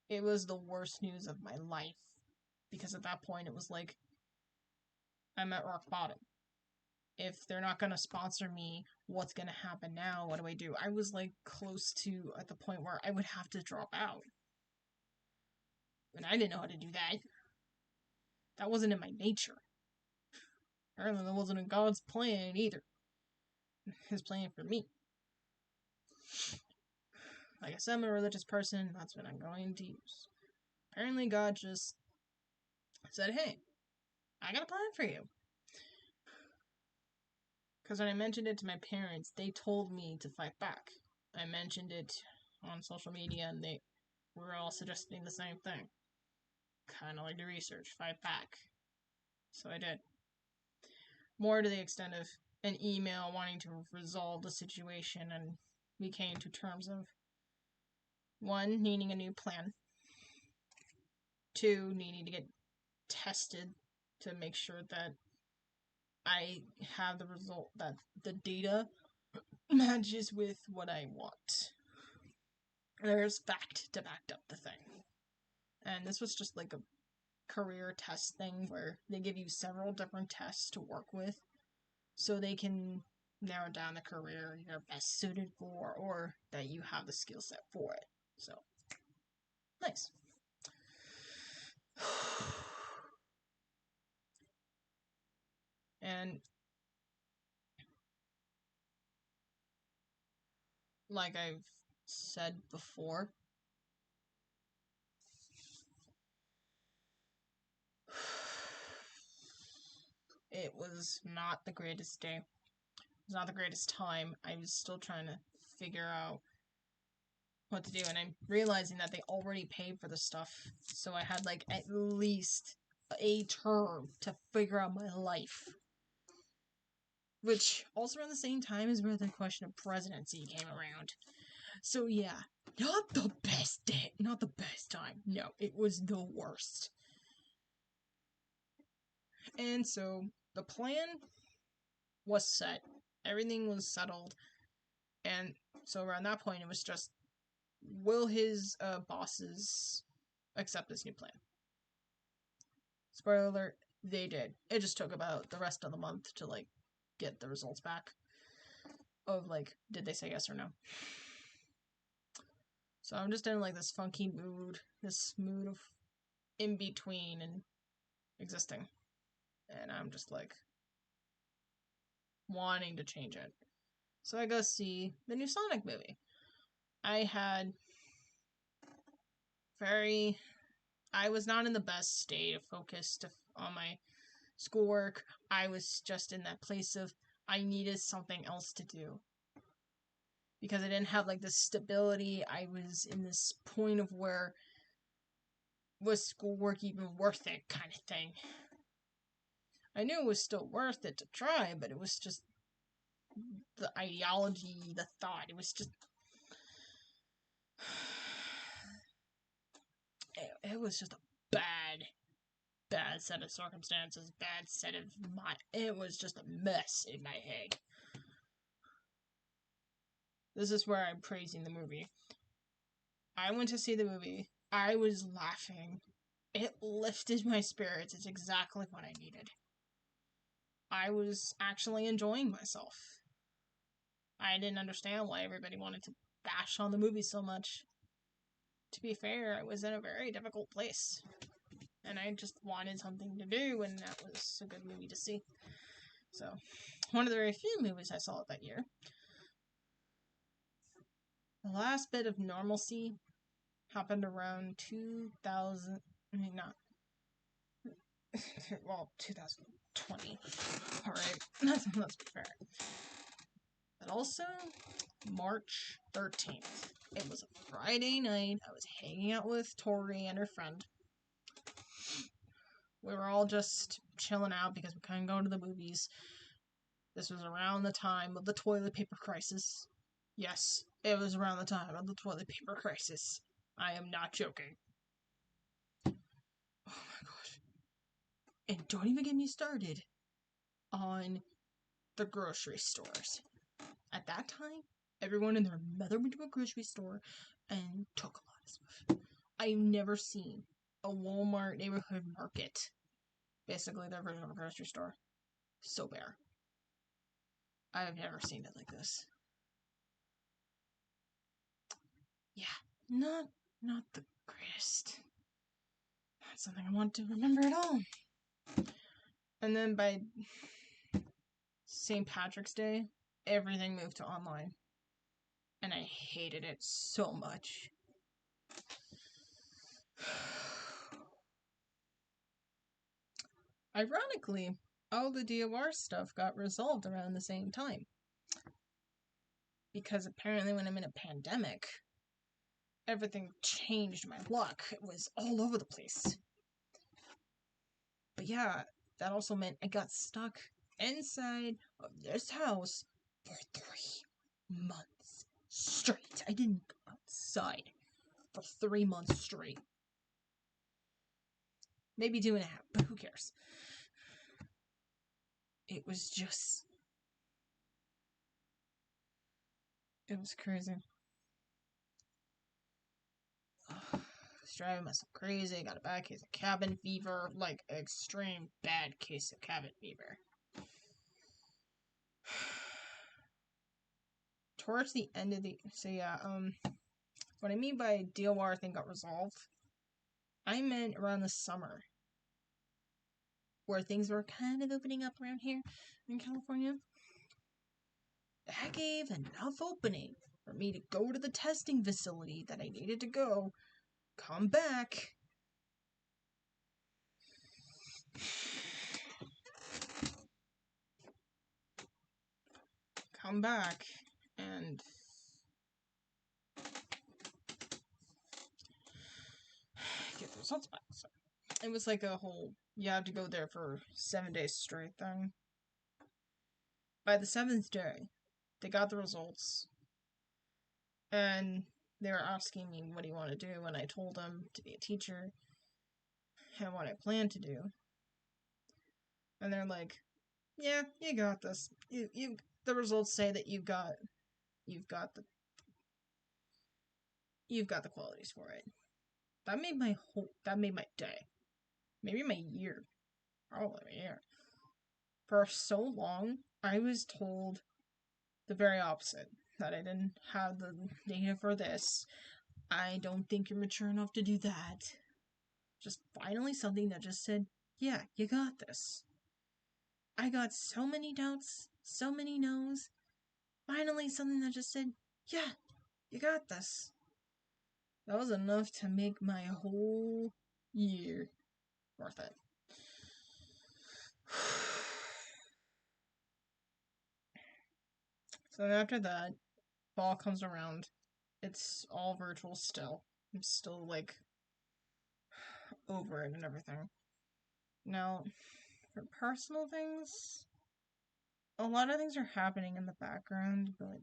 It was the worst news of my life, because at that point it was like, I'm at rock bottom. If they're not gonna sponsor me, what's gonna happen now? What do I do? I was, like, close to at the point where I would have to drop out. And I didn't know how to do that. That wasn't in my nature. Apparently that wasn't in God's plan either. His plan for me. Like I said, I'm a religious person, that's what I'm going to use. Apparently God just said, hey, I got a plan for you. Because when I mentioned it to my parents, they told me to fight back. I mentioned it on social media, and they were all suggesting the same thing. Kind of like the research, fight back. So I did. More to the extent of an email wanting to resolve the situation, and we came to terms of 1, needing a new plan. 2, needing to get tested to make sure that I have the result, that the data matches with what I want. There's fact to back up the thing. And this was just like a career test thing where they give you several different tests to work with so they can narrow down the career you're best suited for or that you have the skill set for it. So, nice. And like I've said before, It was not the greatest day. It was not the greatest time. I was still trying to figure out what to do, and I'm realizing that they already paid for the stuff, so I had like at least a term to figure out my life. Which also around the same time is where the question of presidency came around. So yeah, not the best day, not the best time. No, it was the worst. And so the plan was set, everything was settled, and so around that point it was just, will his bosses accept this new plan? Spoiler alert, they did. It just took about the rest of the month to like get the results back of like, did they say yes or no? So I'm just in like this funky mood, this mood of in between and existing. And I'm just like wanting to change it. So I go see the new Sonic movie. I was not in the best state of focus on my schoolwork. I was just in that place of I needed something else to do. Because I didn't have like this stability, I was in this point of where was schoolwork even worth it kind of thing. I knew it was still worth it to try, but it was just the ideology, the thought, it was just it was just a bad set of circumstances, bad set of it was just a mess in my head. This is where I'm praising the movie. I went to see the movie. I was laughing. It lifted my spirits. It's exactly what I needed. I was actually enjoying myself. I didn't understand why everybody wanted to bash on the movie so much. To be fair, I was in a very difficult place. And I just wanted something to do, and that was a good movie to see. So, one of the very few movies I saw that year. The last bit of normalcy happened around 2000. I mean, not. Well, 2020. Alright, let's be fair. But also, March 13th. It was a Friday night. I was hanging out with Tori and her friend. We were all just chilling out because we couldn't go to the movies. This was around the time of the toilet paper crisis. Yes, it was around the time of the toilet paper crisis. I am not joking. Oh my gosh. And don't even get me started on the grocery stores. At that time, everyone and their mother went to a grocery store and took a lot of stuff. I've never seen a Walmart neighborhood market, basically their version of a grocery store, so bare. I have never seen it like this. Yeah, not the greatest. Not something I want to remember at all. And then by St. Patrick's Day, everything moved to online. And I hated it so much. Ironically, all the DOR stuff got resolved around the same time. Because apparently when I'm in a pandemic, everything changed my luck. It was all over the place. But yeah, that also meant I got stuck inside of this house for 3 months straight. I didn't go outside for 3 months straight. Maybe 2.5, but who cares? It was just... It was crazy. It's driving myself crazy. I got a bad case of cabin fever. Like, extreme bad case of cabin fever. Towards the end of the... So yeah, what I mean by DOR thing got resolved, I meant around the summer. Where things were kind of opening up around here in California. That gave enough opening for me to go to the testing facility that I needed to go, come back, come back and get the results back. So it was like a whole, you have to go there for 7 days straight thing. By the 7th day, they got the results, and they were asking me, what do you want to do? And I told them to be a teacher and what I plan to do. And they're like, yeah, you got this. The results say that you've got the qualities for it. That made my day. Maybe my year. Probably my year. For so long, I was told the very opposite. That I didn't have the data for this. I don't think you're mature enough to do that. Just finally something that just said, yeah, you got this. I got so many doubts, so many no's. Finally something that just said, yeah, you got this. That was enough to make my whole year worth it. So after that, fall comes around. It's all virtual still. I'm still, like, over it and everything. Now, for personal things, a lot of things are happening in the background, but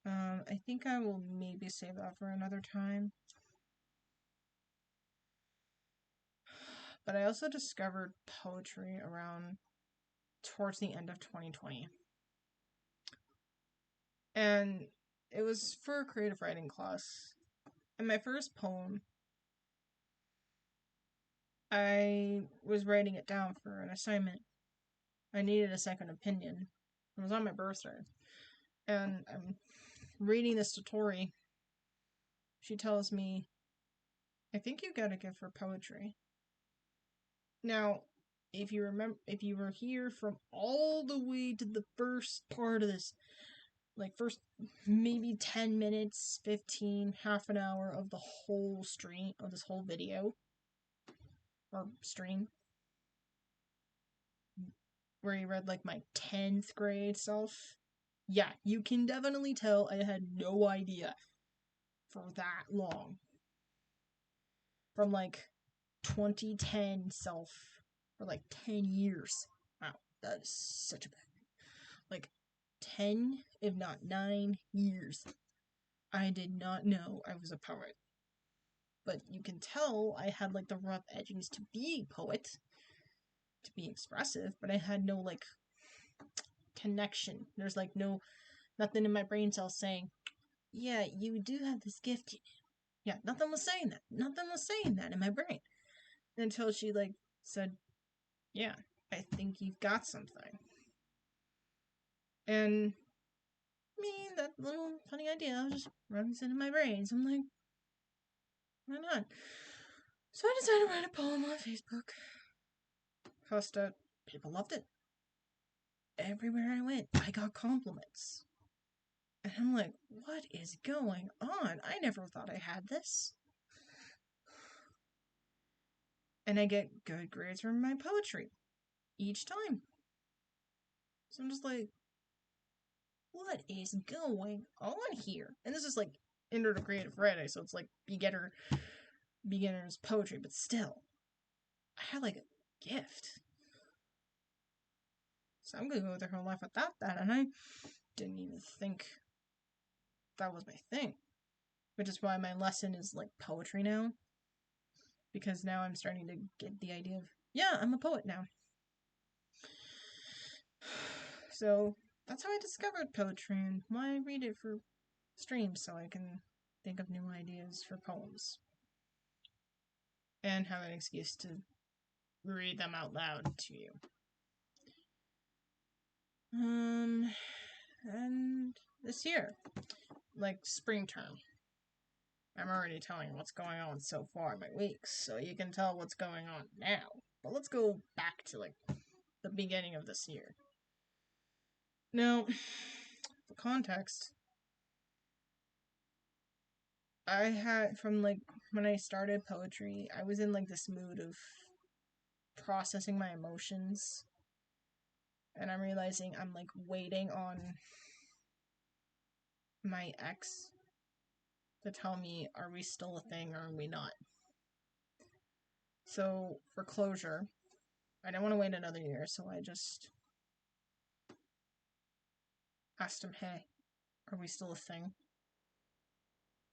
I think I will maybe save that for another time. But I also discovered poetry towards the end of 2020. And it was for a creative writing class. And my first poem, I was writing it down for an assignment. I needed a second opinion. It was on my birthday. And I'm reading this to Tori. She tells me, I think you got a gift for poetry. Now, if you were here from all the way to the first part of this, like first maybe 10 minutes, 15, half an hour of the whole stream, of this whole video, or stream, where you read like my 10th grade self, yeah, you can definitely tell I had no idea for that long. From like 2010 self, for like 10 years. Wow, that is such a bad thing. Like 10, if not 9 years, I did not know I was a poet. But you can tell I had like the rough edgings to be a poet, to be expressive, but I had no like connection. There's like nothing in my brain cells saying, yeah, you do have this gift. Yeah, nothing was saying that. Nothing was saying that in my brain. Until she like said, yeah, I think you've got something. And me, that little funny idea just runs into my brain. So I'm like, why not? So I decided to write a poem on Facebook. Post it. People loved it. Everywhere I went, I got compliments. And I'm like, what is going on? I never thought I had this. And I get good grades from my poetry each time. So I'm just like, what is going on here? And this is like Intro to Creative Friday, so it's like beginner's poetry, but still, I had like a gift. So I'm gonna go with her whole life without that, and I didn't even think that was my thing. Which is why my lesson is like poetry now. Because now I'm starting to get the idea of, yeah, I'm a poet now. So that's how I discovered poetry and why I read it for streams, so I can think of new ideas for poems. And have an excuse to read them out loud to you. And this year, like spring term, I'm already telling you what's going on so far in my weeks, so you can tell what's going on now. But let's go back to like the beginning of this year. Now, for context, I had, from like when I started poetry, I was in like this mood of processing my emotions And I'm realizing I'm like waiting on my ex to tell me, are we still a thing or are we not? So for closure, I didn't want to wait another year, so I just asked him, hey, are we still a thing?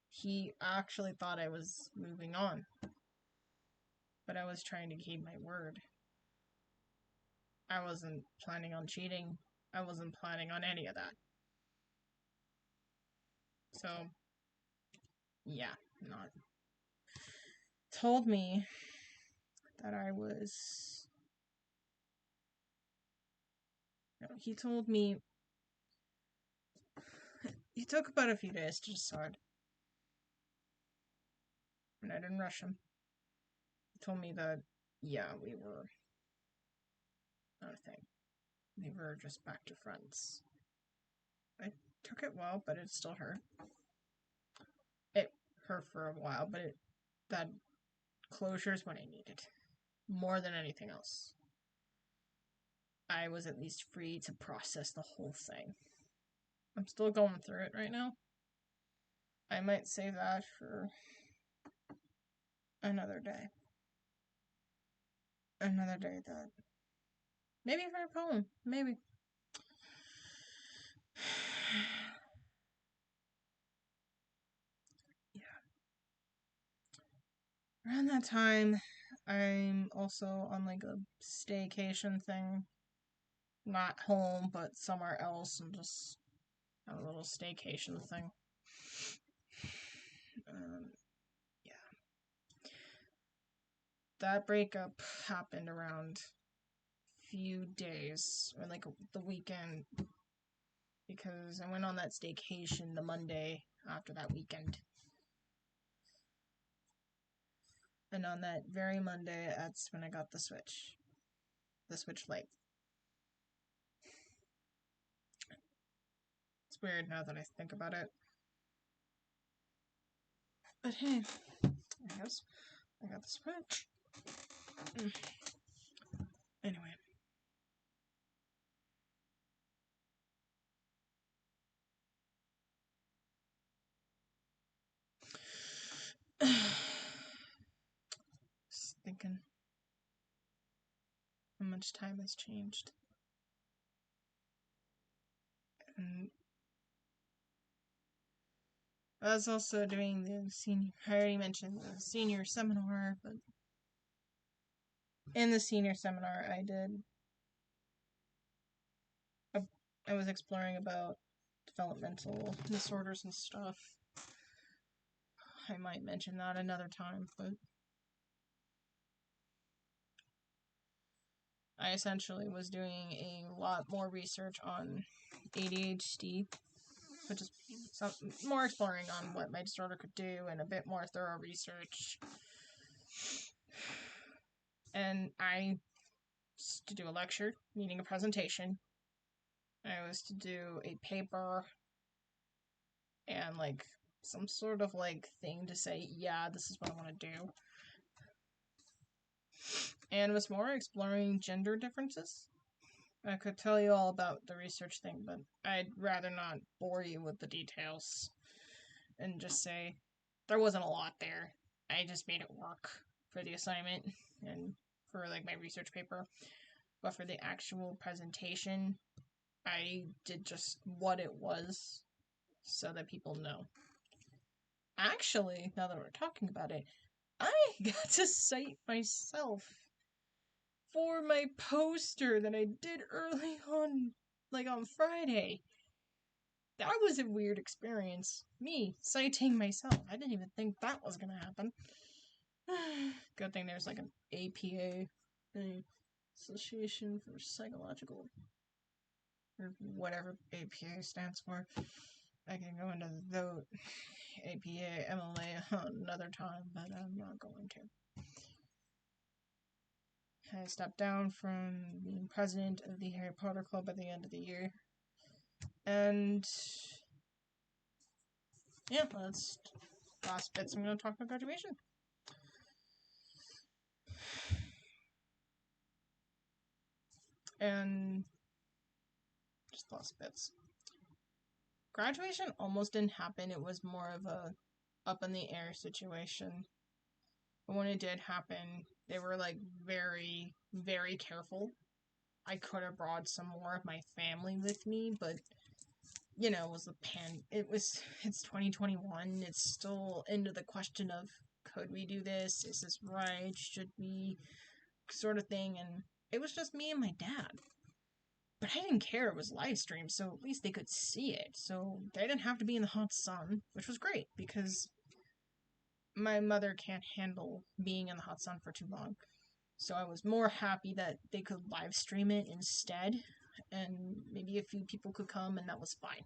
He actually thought I was moving on, but I was trying to keep my word. I wasn't planning on cheating. I wasn't planning on any of that. So, yeah, not. Told me that I was. No, he told me. He took about a few days to decide. And I didn't rush him. He told me that, yeah, we were not a thing. We were just back to friends. I took it well, but it still hurt. It hurt for a while, but that closure is what I needed. More than anything else. I was at least free to process the whole thing. I'm still going through it right now. I might save that for another day. Another day that... Maybe for a poem. Maybe. Yeah. Around that time, I'm also on like a staycation thing. Not home, but somewhere else, and just a little staycation thing. Yeah. That breakup happened around few days, or like the weekend, because I went on that staycation the Monday after that weekend. And on that very Monday, that's when I got the Switch. The Switch Lite. It's weird now that I think about it. But hey, I guess I got the Switch. Anyway. Just thinking how much time has changed. And I was also doing the senior, I already mentioned the senior seminar, but in the senior seminar I was exploring about developmental disorders and stuff. I might mention that another time, but I essentially was doing a lot more research on ADHD, which is some more exploring on what my disorder could do and a bit more thorough research. And I was to do a lecture, meaning a presentation. I was to do a paper and like some sort of like thing to say, yeah, this is what I want to do. And was more exploring gender differences. I could tell you all about the research thing, but I'd rather not bore you with the details and just say there wasn't a lot there. I just made it work for the assignment and for like my research paper. But for the actual presentation, I did just what it was so that people know. Actually, now that we're talking about it, I got to cite myself for my poster that I did early on, like on Friday. That was a weird experience. Me citing myself. I didn't even think that was gonna happen. Good thing there's like an APA, the Association for Psychological, or whatever APA stands for. I can go into the APA, MLA another time, but I'm not going to. I stepped down from being president of the Harry Potter Club at the end of the year. And yeah, that's the last bits I'm going to talk about graduation. And just lost bits. Graduation almost didn't happen. It was more of a up in the air situation. But when it did happen, they were like very, very careful. I could have brought some more of my family with me, but you know, it was it's 2021. It's still into the question of could we do this? Is this right? Should we? Sort of thing. And it was just me and my dad. But I didn't care. It was live streamed, so at least they could see it. So they didn't have to be in the hot sun, which was great because my mother can't handle being in the hot sun for too long. So I was more happy that they could live stream it instead, and maybe a few people could come, and that was fine.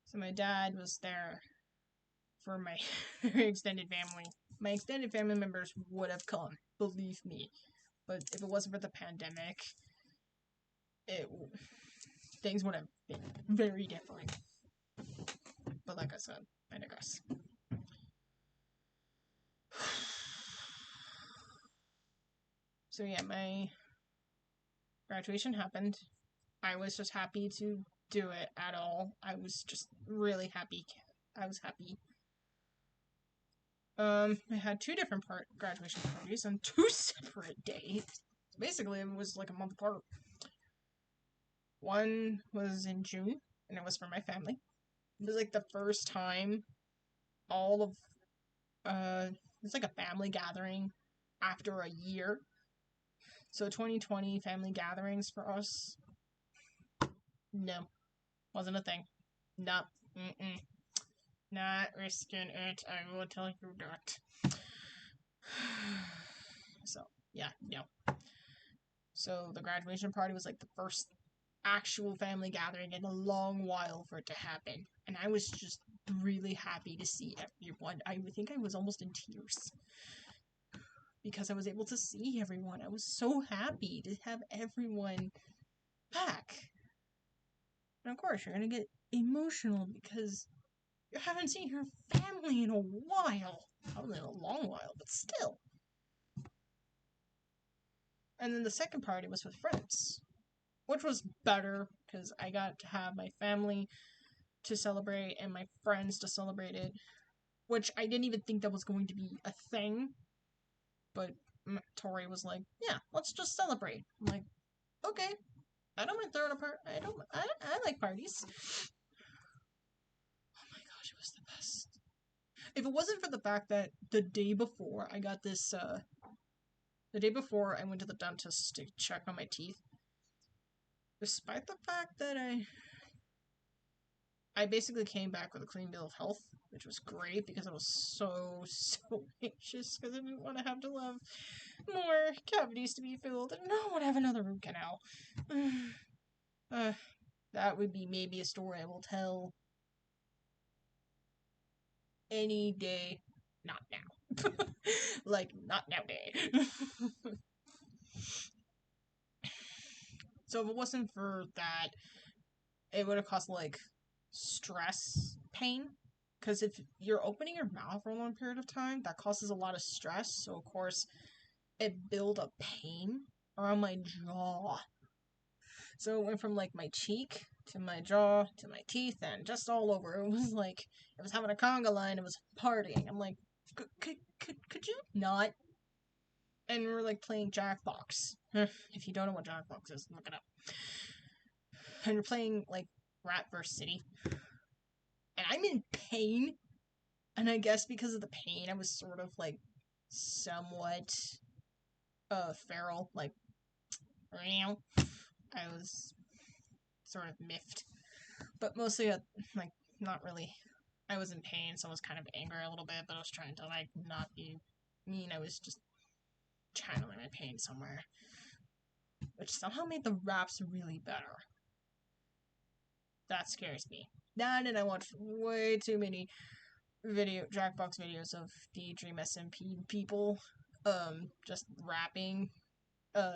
So my dad was there for my very extended family. My extended family members would have come, believe me. But if it wasn't for the pandemic, things would have been very different. But like I said, I digress. So yeah, my graduation happened. I was just happy to do it at all. I was just really happy. I was happy. I had two different graduation parties on 2 separate days. Basically, it was like a month apart. One was in June, and it was for my family. It was like the first time it's like a family gathering after a year. So 2020 family gatherings for us, no, wasn't a thing. No, not risking it. I will tell you that. So yeah, no. So the graduation party was like the first actual family gathering in a long while for it to happen, and I was just really happy to see everyone. I think I was almost in tears because I was able to see everyone. I was so happy to have everyone back. And of course, you're gonna get emotional because you haven't seen your family in a while. Probably in a long while, but still. And then the second party was with friends, which was better because I got to have my family to celebrate and my friends to celebrate it, which I didn't even think that was going to be a thing. But Tori was like, "Yeah, let's just celebrate." I'm like, "Okay, I don't mind throwing a party. I like parties." Oh my gosh, it was the best. If it wasn't for the fact that the day before I got this, the day before I went to the dentist to check on my teeth, despite the fact that I basically came back with a clean bill of health, which was great because I was so anxious because I didn't want to have to have more cavities to be filled and no one have another root canal. That would be maybe a story I will tell any day, not now. Like, not nowadays. So if it wasn't for that, it would have caused, like, stress pain. Because if you're opening your mouth for a long period of time, that causes a lot of stress. So, of course, it built up pain around my jaw. So it went from, like, my cheek to my jaw to my teeth and just all over. It was like, it was having a conga line, it was partying. I'm like, could you not? And we're, like, playing Jackbox. If you don't know what Jackbox is, look it up. And we're playing, like, Rat vs. City. And I'm in pain. And I guess because of the pain, I was sort of, like, somewhat, feral. Like, I was sort of miffed. But mostly, like, not really. I was in pain, so I was kind of angry a little bit, but I was trying to, like, not be mean. I was just channeling my pain somewhere. Which somehow made the raps really better. That scares me. That, and I watched way too many Jackbox videos of the Dream SMP people, just rapping,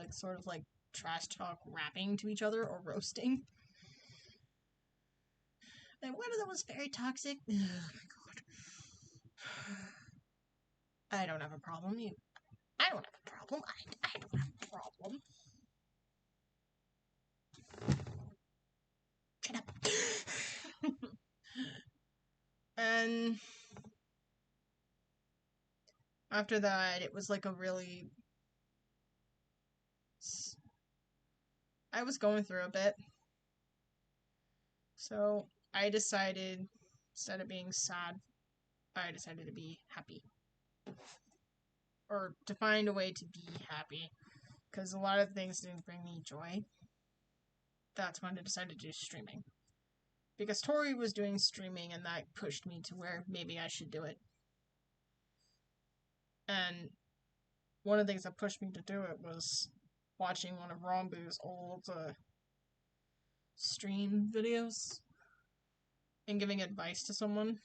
sort of like trash talk rapping to each other or roasting. And one of them was very toxic. Oh my god. I don't have a problem. I don't have a problem. I don't have a problem. after that, it was like I was going through a bit. So I decided, instead of being sad, I decided to be happy. Or to find a way to be happy. Because a lot of things didn't bring me joy. That's when I decided to do streaming. Because Tori was doing streaming and that pushed me to where maybe I should do it. And one of the things that pushed me to do it was watching one of Rombu's old stream videos and giving advice to someone.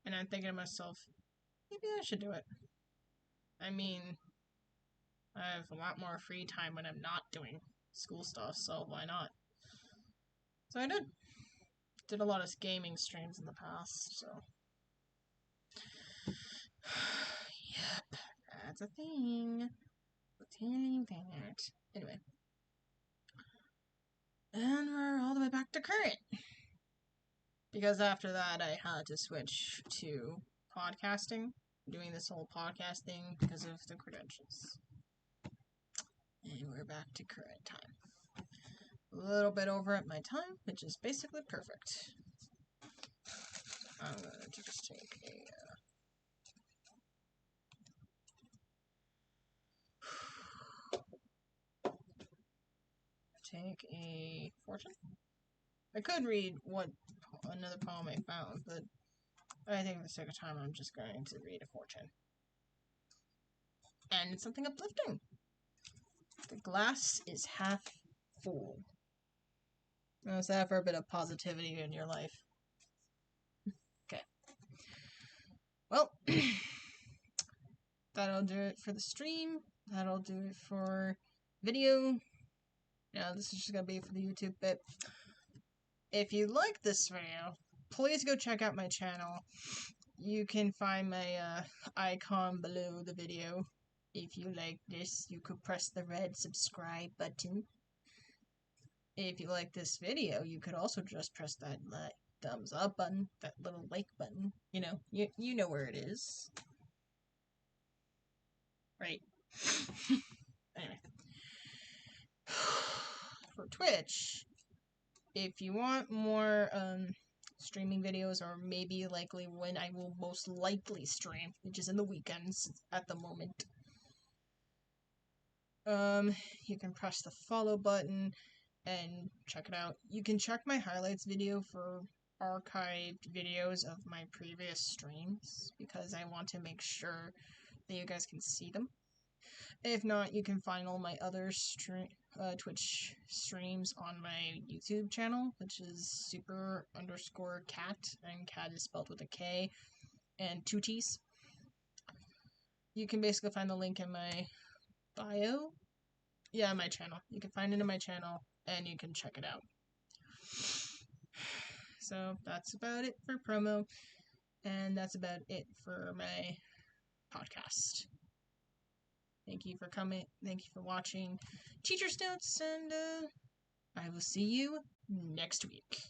And I'm thinking to myself, maybe I should do it. I mean, I have a lot more free time when I'm not doing school stuff, so why not? So I did. Did a lot of gaming streams in the past, so. Yep, that's a thing. Pretending that. Anyway. And we're all the way back to current. Because after that, I had to switch to podcasting. Doing this whole podcast thing because of the credentials. And we're back to current time. A little bit over at my time, which is basically perfect. I'm going to just take a fortune. I could read another poem I found, but I think for the sake of time, I'm just going to read a fortune. And it's something uplifting. The glass is half full. How's that for a bit of positivity in your life? Okay. Well, that'll do it for the stream. That'll do it for video. Now, this is just gonna be for the YouTube bit. If you like this video, please go check out my channel. You can find my icon below the video. If you like this, you could press the red subscribe button. If you like this video, you could also just press that thumbs up button, that little like button. You know, you know where it is. Right. Anyway. For Twitch, if you want more streaming videos, or maybe likely when I will most likely stream, which is in the weekends at the moment, you can press the follow button and check it out. You can check my highlights video for archived videos of my previous streams, because I want to make sure that you guys can see them. If not, you can find all my other Twitch streams on my YouTube channel, which is super_cat, and cat is spelled with a K and 2 T's. You can basically find the link in my bio. Yeah, my channel. You can find it in my channel, and you can check it out. So that's about it for promo, and that's about it for my podcast. Thank you for coming. Thank you for watching Teacher's Notes, and I will see you next week.